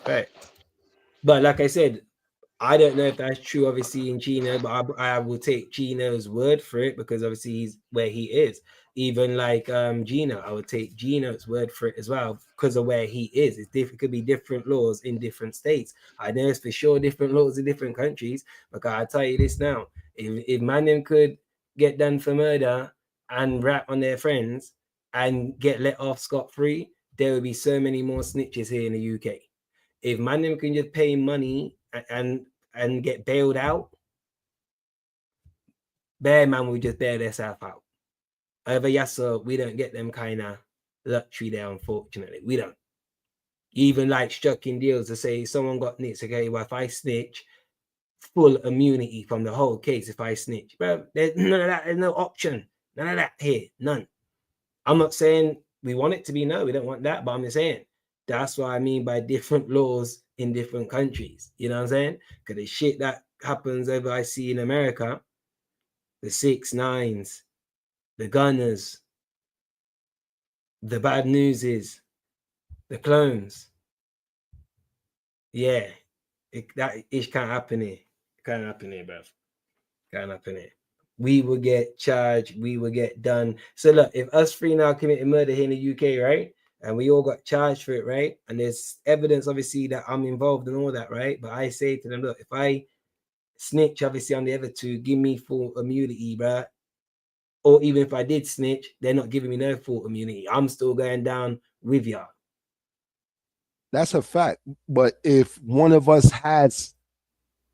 Facts. But like I said, I don't know if that's true, obviously, in Chino, but I will take Chino's word for it because obviously he's where he is. Even like Gino, I would take Gino's word for it as well because of where he is. It could be different laws in different states. I know it's for sure different laws in different countries. Because I tell you this now, if man could get done for murder and rap on their friends and get let off scot-free, there would be so many more snitches here in the UK. If man can just pay money and get bailed out, bear man will just bail themselves out. Over Yasser, we don't get them kind of luxury there, unfortunately. We don't. Even like striking deals to say someone got nicked, okay, well, if I snitch, full immunity from the whole case if I snitch. Bro, there's none of that. There's no option. None of that here. None. I'm not saying we want it to be, no, we don't want that, but I'm just saying that's what I mean by different laws in different countries. You know what I'm saying? Because the shit that happens over I see in America, the 6ix9ines, the Gunners, the Bad News is, the clones. Yeah, it can't happen here. It can't happen here, bruv. Can't happen here. We will get charged. We will get done. So look, if us three now committed murder here in the UK, right? And we all got charged for it, right? And there's evidence, obviously, that I'm involved in all that, right? But I say to them, look, if I snitch, obviously, on the other two, give me full immunity, bro. Or even if I did snitch, they're not giving me no full immunity. I'm still going down with y'all. That's a fact. But if one of us has,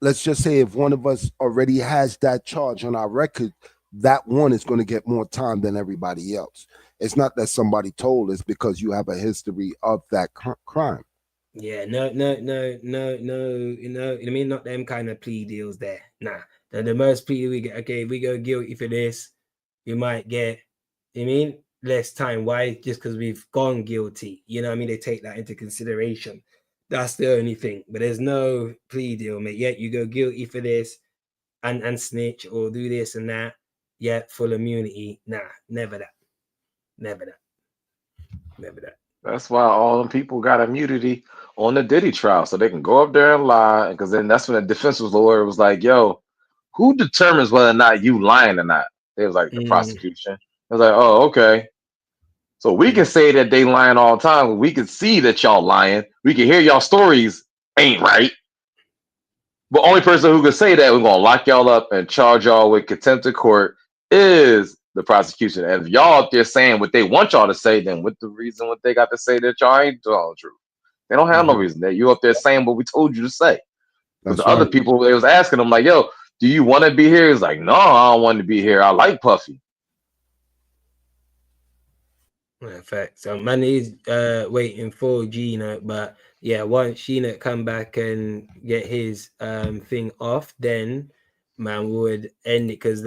let's just say, if one of us already has that charge on our record, that one is going to get more time than everybody else. It's not that somebody told us because you have a history of that crime. Yeah, no. You know, I mean, not them kind of plea deals there. Nah, the most plea we get, okay, if we go guilty for this, you might get, I mean, less time. Why? Just because we've gone guilty. You know what I mean? They take that into consideration. That's the only thing. But there's no plea deal, mate. Yet you go guilty for this and snitch or do this and that. Yet full immunity. Nah, never that. Never that. Never that. That's why all them people got immunity on the Diddy trial, so they can go up there and lie. Because then that's when the defense lawyer was like, "Yo, who determines whether or not you lying or not?" It was like the prosecution. It was like, "Oh, okay." So we can say that they lying all the time. We can see that y'all lying. We can hear y'all stories ain't right. But only person who can say that we're gonna lock y'all up and charge y'all with contempt of court is the prosecution. And if y'all up there saying what they want y'all to say, then what the reason what they got to say that y'all ain't telling the truth? They don't have no reason. That you up there saying what we told you to say. Because That's the other right. people they was asking them like, yo, do you want to be here? He's like, no, I don't want to be here. I like Puffy. In fact, so man is waiting for Gina, but yeah, once Gina come back and get his thing off, then man would end it because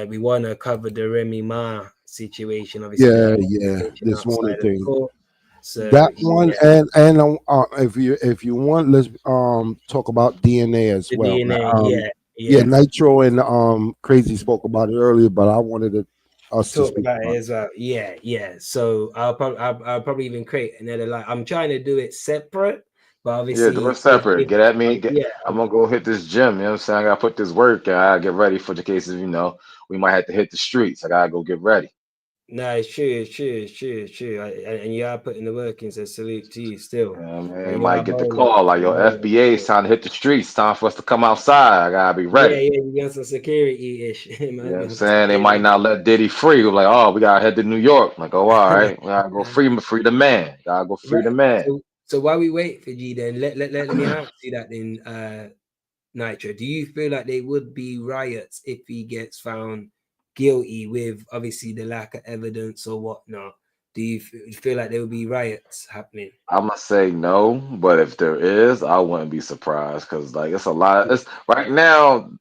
we want to cover the Remy Ma situation, obviously Yeah, the yeah. situation This one outside of thing. court. So That one, yeah, and if you want, let's talk about DNA as the well, man. DNA, yeah, Yeah, yeah. Nitro and Crazy spoke about it earlier, but I wanted us to Talk speak about it about it. as well. Yeah, yeah. So I'll probably even create another like I'm trying to do it separate, but Yeah, do it obviously separate. if Get at me. yeah, I'm gonna go hit this gym. You know what I'm saying? I gotta put this work and I gotta get ready for the cases, we might have to hit the streets. I gotta go get ready. no, it's true, it's true, it's true, it's true. And you are putting the work in, so salute to you still. You know what I mean? You And you might are get the bowling. call like, You're yo, bowling FBA, it's still. time to hit the streets. Time for us to come outside. I gotta be Yeah, ready. yeah, you got some security ish. You know what I'm Man, saying? They might not let Diddy free. We're like, oh, we gotta head to New York. I'm like, oh, all right. We gotta go free the man. Gotta go free the right. man. So while we wait for G then let me ask you that then Nitro, do you feel like they would be riots if he gets found guilty with obviously the lack of evidence or whatnot? Do you feel like there will be riots happening? I'm gonna say no, but if there is, I wouldn't be surprised because like it's a lot. It's right now,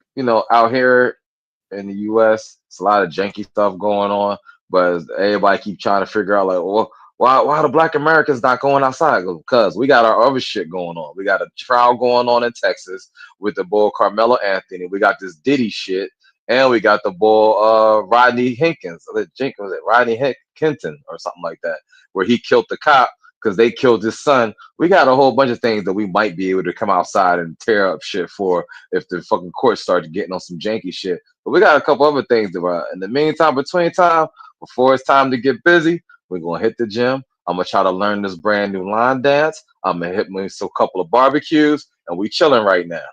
out here in the U.S. It's a lot of janky stuff going on, but everybody keep trying to figure out like, well, why the Black Americans not going outside? Because we got our other shit going on. We got a trial going on in Texas with the boy Carmelo Anthony. We got this Diddy shit, and we got the boy Rodney Hinkins. Was it Rodney Hinton or something like that, where he killed the cop because they killed his son. We got a whole bunch of things that we might be able to come outside and tear up shit for if the fucking court started getting on some janky shit. But we got a couple other things to run. In the meantime, between time, before it's time to get busy, we're gonna hit the gym. I'm gonna try to learn this brand new line dance. I'm gonna hit me some couple of barbecues, and we chilling right now.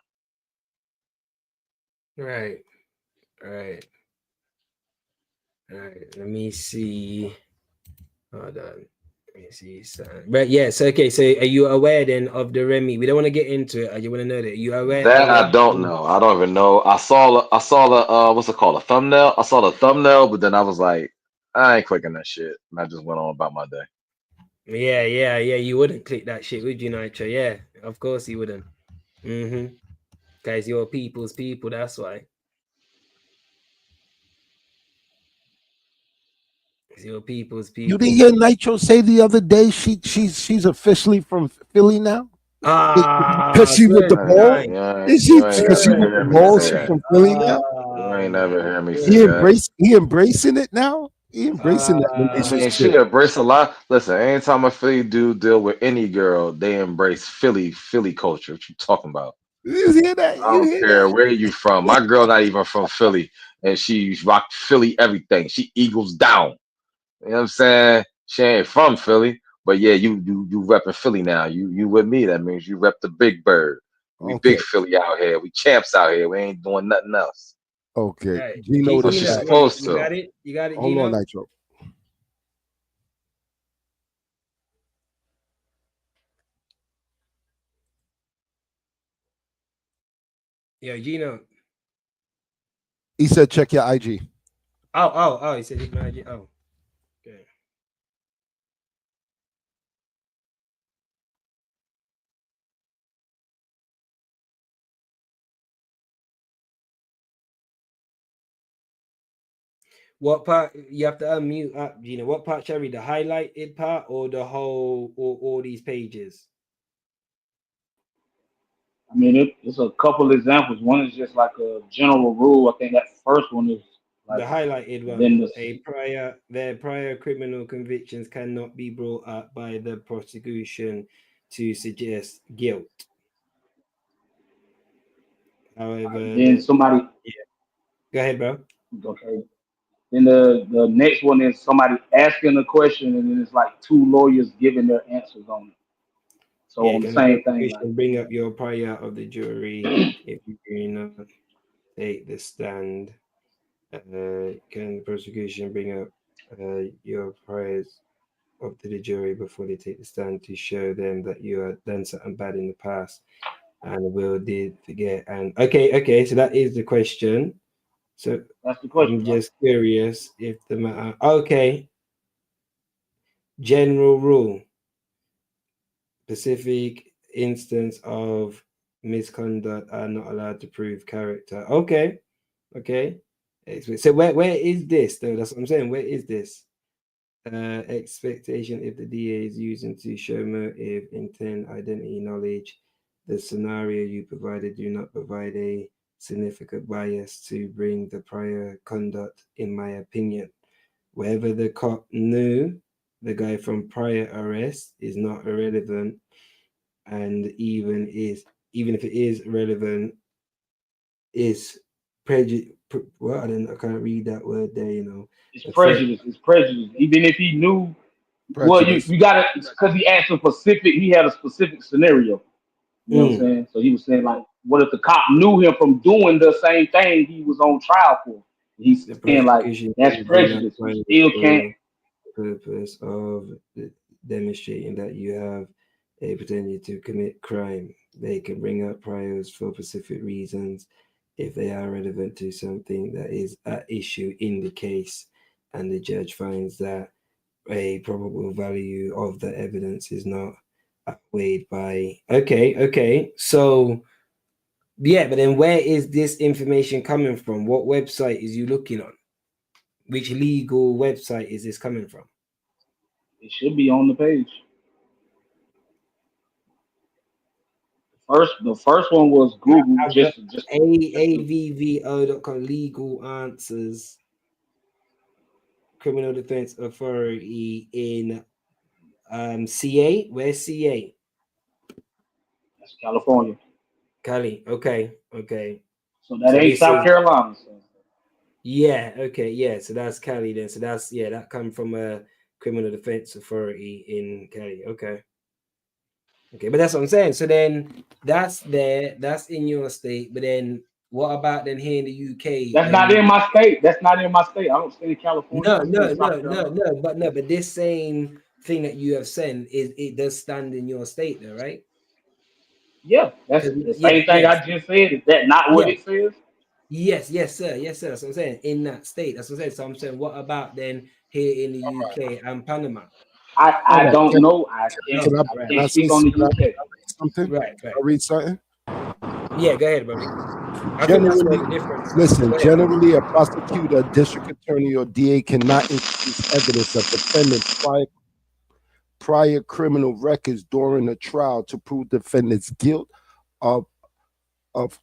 Right, right, right. Let me see. Hold on. Let me see. But yeah, so okay, so are you aware then of the Remy? We don't want to get into it. I just want to know that are you That aware I don't know. I don't even know. I saw the what's it called? A thumbnail. I saw the thumbnail, but then I was like, I ain't clicking that shit. And I just went on about my day. Yeah, yeah, yeah. You wouldn't click that shit, would you, Nitro? Yeah, of course you wouldn't. Mm-hmm. Guys, you're people's people, that's why. It's your people's You people. didn't hear Nitro say the other day she's officially from Philly now? Because Ah, she with the good You ball? night. ain't, Is she you ain't because she never Good with the hear me ball? say She night. that. from Philly now? You Oh ain't my never hear me say that. goodness. He embracing it now? He embracing that I mean, she relationship. embrace a lot. Listen, anytime a Philly dude deal with any girl, they embrace Philly culture. What you talking about? You hear that? I You don't hear care that? where you from. My girl not even from Philly, and she rock Philly everything. She Eagles down. You know what I'm saying? She ain't from Philly, but yeah, you repping Philly now. You with me? That means you rep the Big Bird. We big Okay. Philly out here. We champs out here. We ain't doing nothing else. Okay. Right. Gino the What you Gino, fat. supposed you to? got it? You got it, Hold on, Gino? Nitro. Yo, Gino. He said check your IG. Oh, he said it, magic. Oh, okay. What part you have to unmute up, Gino? What part shall I read? The highlighted part or the whole or all these pages? I mean, it's a couple examples. One is just like a general rule. I think that first one is The like, highlighted then one. the Their prior criminal convictions cannot be brought up by the prosecution to suggest guilt. However, then somebody, go ahead, bro. okay. Then the next one is somebody asking a question, and then it's like two lawyers giving their answers on it. So Yeah, on the can the same thing, like prosecution bring up your prior of the jury if you do not take the stand? Can the prosecution bring up your priors up to the jury before they take the stand to show them that you have done something bad in the past? and Will did forget. And okay, so that is the question. So That's the question, I'm right? just curious if the matter. Okay, general rule. Specific instance of misconduct are not allowed to prove character. Okay. So where is this though? That's what I'm saying. Where is this? Expectation if the DA is using to show motive, intent, identity, knowledge. The scenario you provided do not provide a significant bias to bring the prior conduct, in my opinion. Whether the cop knew the guy from prior arrest is not irrelevant, and even if it is relevant, is prejudice. Well, I can't read that word there. It's Affect. prejudice. It's prejudice. Even if he knew, well, Prejudice. you got to, because he asked a specific. He had a specific scenario. You know what I'm Mm, saying? So he was saying like, what if the cop knew him from doing the same thing he was on trial for? He's the saying like, prosecution that's may bring up prejudice. You trial still can't. for purpose of demonstrating that you have a potential to commit crime. They can bring up priors for specific reasons if they are relevant to something that is at issue in the case, and the judge finds that a probable value of the evidence is not outweighed by. Okay. So yeah, but then where is this information coming from? What website is you looking on? Which legal website is this coming from? It should be on the page. The first one was Google. I've got avvo.com, legal answers, criminal defense authority in CA. Where's CA? That's California. Cali. Okay. So that So ain't this South is Carolina. So yeah. So that's Cali then. So that's that come from a criminal defense authority in Cali. Okay, but that's what I'm saying. So then that's there. That's in your state. But then what about then here in the UK? that's not in my state. That's not in my state. I don't stay in California. I stay in South Carolina. But this same thing that you have sent it does stand in your state though, right? Yeah, that's the same thing Yes. I just said. Is that not what it says? Yes, sir. That's what I'm saying. In that state, that's what I'm saying. So I'm saying, what about then here in the UK and Panama? All I right. don't know. I Oh, Can I say speak on the can I UK. read something? right. Can I read something? Yeah, go ahead, buddy. I think that's where Generally, the difference is. listen, Go ahead. generally a prosecutor, district attorney, or DA cannot introduce evidence of defendant's prior criminal records during a trial to prove defendant's guilt of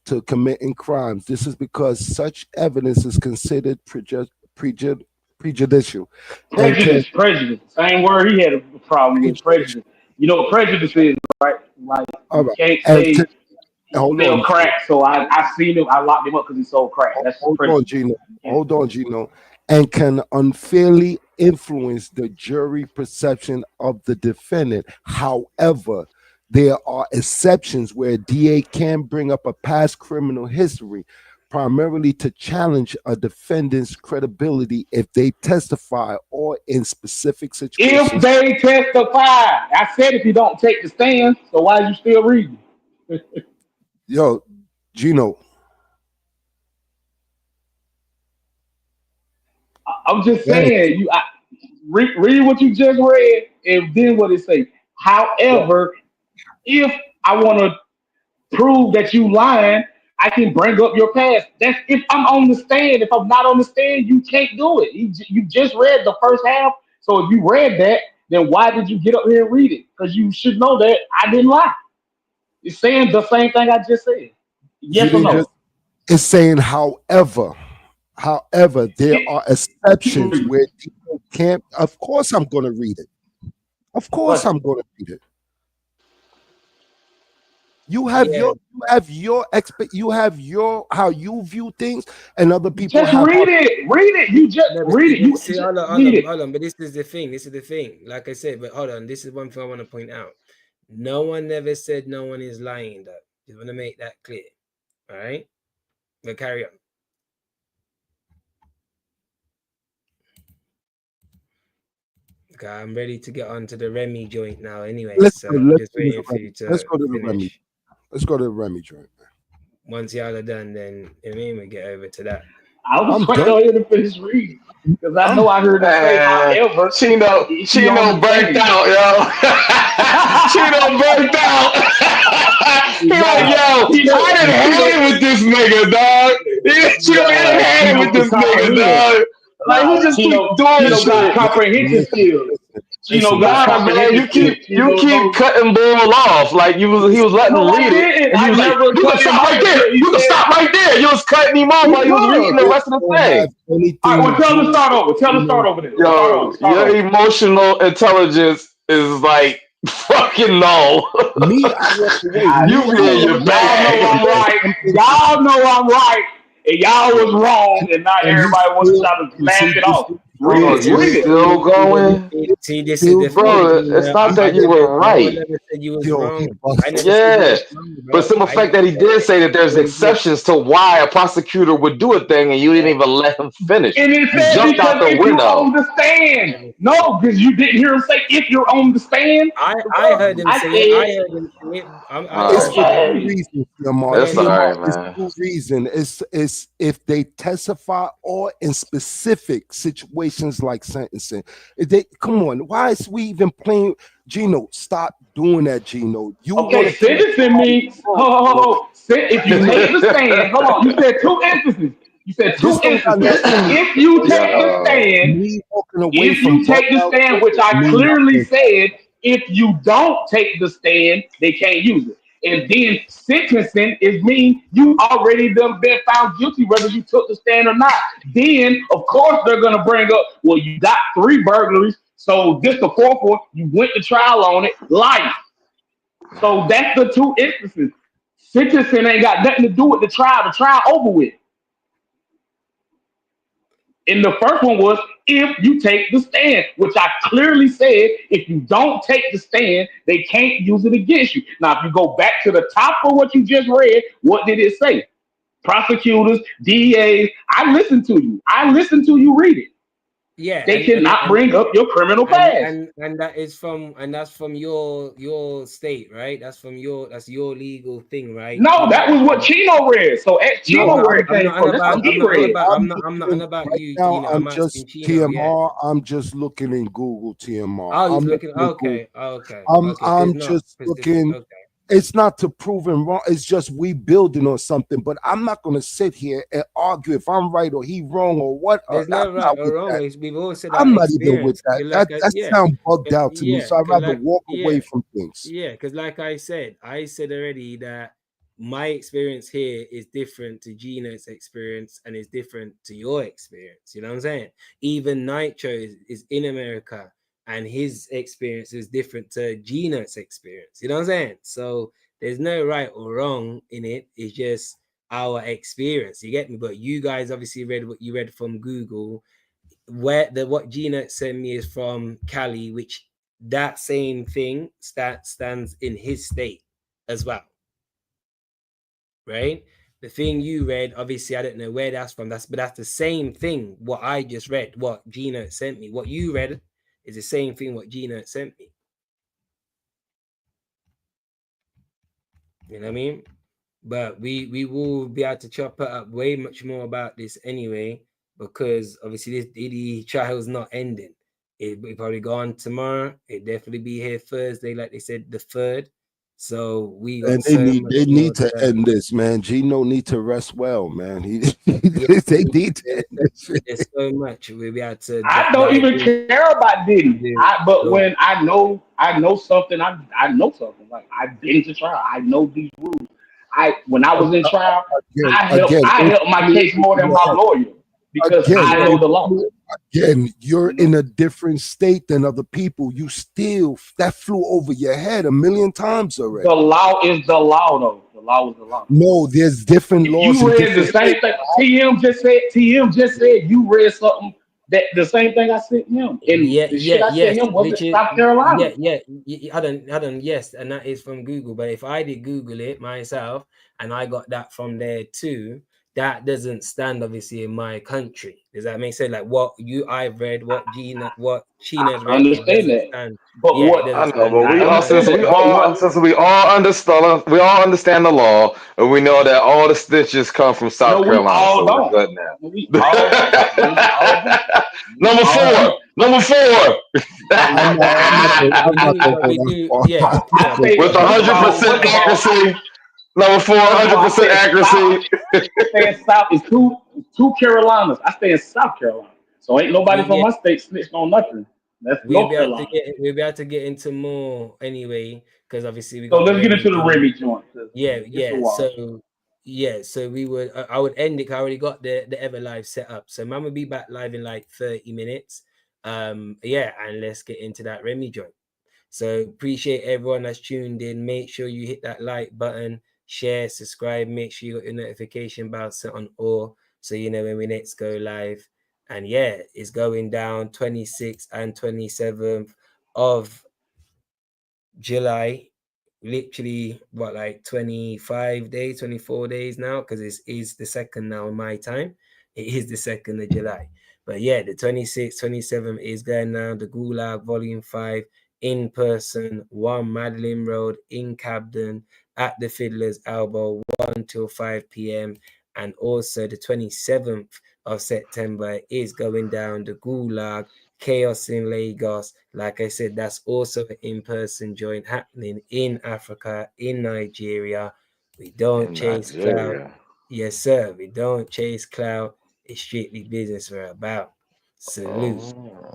to committing crimes. This is because such evidence is considered prejudicial and can Prejudice. Same word he had a problem with prejudice. You know what prejudice is, right? Like all you right can't and say can, he hold sell on, crack, so I seen him. I locked him up because he sold crack. That's hold on, prejudice. Gino. You can't. Hold on, Gino. And can unfairly influence the jury perception of the defendant. However, there are exceptions where a DA can bring up a past criminal history, primarily to challenge a defendant's credibility if they testify or in specific If situations. they testify, I said if you don't take the stand, so why are you still reading? Yo, Gino, I'm just yeah, saying read what you just read and then what it say. yeah. However, if I want to prove that you lying, I can bring up your past. That's if I'm on the stand. If I'm not on the stand, you can't do it. You just read the first half. So if you read that, then why did you get up here and read it? Because you should know that I didn't lie. It's saying the same thing I just said. You Yes or didn't just. no? It's saying, however, there Keep are exceptions reading. where people can't. Of course, I'm going to read it. Of course, But I'm going to read it. Yeah. You have your how you view things, and other people just have how. read it. Read it. You just No, but read it. You see, just hold read on, it. hold on. But this is the thing. Like I said, but hold on. This is one thing I want to point out. No one never said no one is lying, though. Just want to make that clear. All right? But carry on. Okay, I'm ready to get on to the Remy joint now anyway. Let's So go. I'm Let's just go to waiting the for Remy. you Let's to go to the Remy. finish. Let's go to the Remy joint. Once y'all are done, then I mean we get over to that. I was I'm waiting done. on you to finish reading because I know I heard him say, Man, however, Chino he on the burnt stand. out, yo. Chino burnt out. He like, yo, I done had it with this nigga, dog. Chino, I done had it Chino with can this nigga, comprehend. dog. Like, he Nah, just keep doing Chino got shit. comprehension skills. Chino got Nah, man, comprehension skills. you Chino keep knows. cutting Bull off. Like he was letting No, him I read it, didn't. and he I was like, never "You can cut him stop right off there. until he You can said stop right there." You was cutting him off he while you was reading the was. rest of the Don't thing. have anything All right, well, to tell him to do. start over. Tell him to start over then. Start Yo, over. Start your over. emotional intelligence is like fucking null. Me, I walk away. You Me, I be in walk your Y'all know bag. I'm right. away. Y'all know I'm right. And y'all was wrong. And now And he everybody wants to still, try to you laugh see, it this, off. Read Oh, it. you Read it. still going, See, this is still the going. thing. bro? It's not I that you never, were no one right. ever said you was Yo, he wrong. I busted. never said you Yeah, was wrong, but bro. simple I fact just that he did say that there's said you exceptions to why a prosecutor would do a thing, and you didn't even let him finish. And it You said jumped out because the if you're window. on the stand. just. No, because you didn't hear him say if you're on the stand. The I fuck? heard him I say it. I said, heard him say it. I All It's don't right, for disagree two with man. you. reasons, TMR. Go It's ahead. all TMR right, is man. two reasons. It's if they testify or in specific situations like sentencing. If they come on, why is we even playing? Gino, stop doing that, Gino. You want okay, to prove sentencing somebody means, wrong, bro. if you take the stand, hold on, you said two instances. You said This two don't got instances. nothing to do If you with take the Yo, stand, me walking away if from you bug take the out. stand, which I Me clearly nothing. said, if you don't take the stand, they can't use it. And then sentencing is mean you already done been found guilty, whether you took the stand or not. Then, of course, they're gonna bring up, well, you got three burglaries, so this the fourth one, you went to trial on it, life. So that's the two instances. Sentencing ain't got nothing to do with the trial. The trial over with. And the first one was if you take the stand, which I clearly said if you don't take the stand, they can't use it against you. Now, if you go back to the top of what you just read, what did it say? Prosecutors, DAs, I listened to you. I listened to you read it. Yeah, They cannot and bring up your criminal past. that is from that's from your state, right? That's your legal thing, right? No, Chino? that was what Chino read. So ask No, Chino but where it I'm came not on from. That's about what he read. I'm not on about Right you, now, Chino. I'm I'm just asking Chino. Yeah. TMR. I'm just looking in Google TMR. Oh, you're I'm looking. looking in Google. Okay. So it's I'm not just specific. looking. Okay. It's not to prove him wrong. It's just we building on something. But I'm not going to sit here and argue if I'm right or he wrong or what. There's I'm no right not or with wrong. that. We've all said our I'm not even with experience. that. Like That yeah, sounds bugged out to me. yeah, So I'd rather like walk yeah. away from things. Yeah, because like I said already that my experience here is different to Gino's experience and is different to your experience. You know what I'm saying? Even Nitro is in America and his experience is different to Gino's experience. You know what I'm saying? So there's no right or wrong in it. It's just our experience. You get me? But you guys obviously read what you read from Google. What Gina sent me is from Cali, which that same thing stands in his state as well, right? The thing you read, obviously, I don't know where that's from. But that's the same thing. What I just read, what Gina sent me, what you read is the same thing. What Gina sent me. You know what I mean? But we will be able to chop it up way much more about this anyway, because obviously this Diddy trial is not ending. It probably go on tomorrow. It definitely be here Thursday, like they said, the 3rd. So we got And so much they more need to to. end this, man. Gino need to rest well, man. Yeah, They need to end this. there's so much we'll be able to I don't dive even care about Diddy. into. But So when I know something, I know something. Like I've been to trial. I know these rules. When I was in trial, Again, I helped my case more than my lawyer because again, I know the law. again, you're You know? in a different state than other people. You still that flew over your head a million times already. The law is the law, though. The law is the law. No, there's different If laws you in read the different same states. thing, TM just said you read something that the same thing I sent him, and the shit I sent yes, him which wasn't is South Carolina. I don't yes, and that is from Google. But if I did Google it myself and I got that from there too, that doesn't stand obviously in my country. Does that make sense? Like what I've read, what China's I read, it understand doesn't that. stand. But Yeah, it what I doesn't know, stand but in we my all understand country. that. But what since we all understand the law, and we know that all the stitches come from South no, we Carolina, all so we're don't. good now. We all don't. We all don't. We Number all four. don't. Number four. I'm not. We I'm not do, gonna but go we that do. far. Yeah, I yeah. think With first of all, 100% accuracy. Number four, first of all, I 100% said South. accuracy. I stay in South. It's two Carolinas. I stay in South Carolina. So ain't nobody from Yeah, my state snitched on nothing. That's we'll North be able to Carolina. get into more anyway, because obviously we So got the let's get Remy into the joint. Remy joint. Yeah, It's a yeah. while. So we would. I would end it. I already got the Ever Live set up. So man will be back live in like 30 minutes. Yeah, and let's get into that Remy joint. So appreciate everyone that's tuned in. Make sure you hit that like button, share, subscribe. Make sure you got your notification bell set on all, so you know when we next go live. And yeah, it's going down 26th and 27th of July. Literally what, like 25 days, 24 days now, because it is the 2nd now in my time. It is the 2nd of July. But yeah, the 26th, 27th is going down. The Gulag Volume 5 in person, 1 Madeline Road in Cabden at the Fiddler's Elbow, 1 till 5 p.m. And also the 27th of September is going down the Gulag Chaos in Lagos. Like I said, that's also an in-person joint happening in Africa, in Nigeria. We don't In chase clout. Nigeria. Yes, sir. We don't chase clout. It's strictly business we're about. Salute.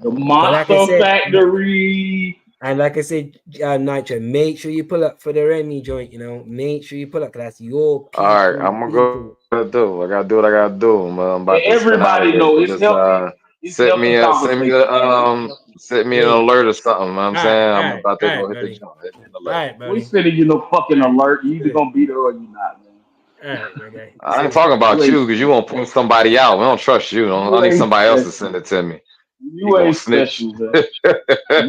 The But like I Monster said, Factory. and like I said, Nitro, make sure you pull up for the Remy joint, make sure you pull up, because that's your All right, people. I'm gonna go do. I gotta do what I gotta do. I'm about to spin out of Everybody here. know So it's just healthy. It's healthy send me conversation, the man. It's healthy. send me an Yeah. alert or something. You know what I'm All right, saying all I'm right, about to all go right, hit the buddy. joint. Hit me an All alert. right, We buddy. sending you no fucking All right. alert. You either gonna be there or you not, man. All right, my guy. I ain't So, talking about You you ain't because you won't pull somebody out. We don't trust you. you I need ain't somebody else to special. send it to me. You You gonna ain't snitch? special, man.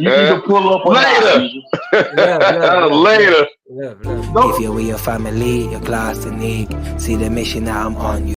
You either pull up or not, Later. nigga. Later. love. If you're with your family, your class and Nick, see the mission that I'm on.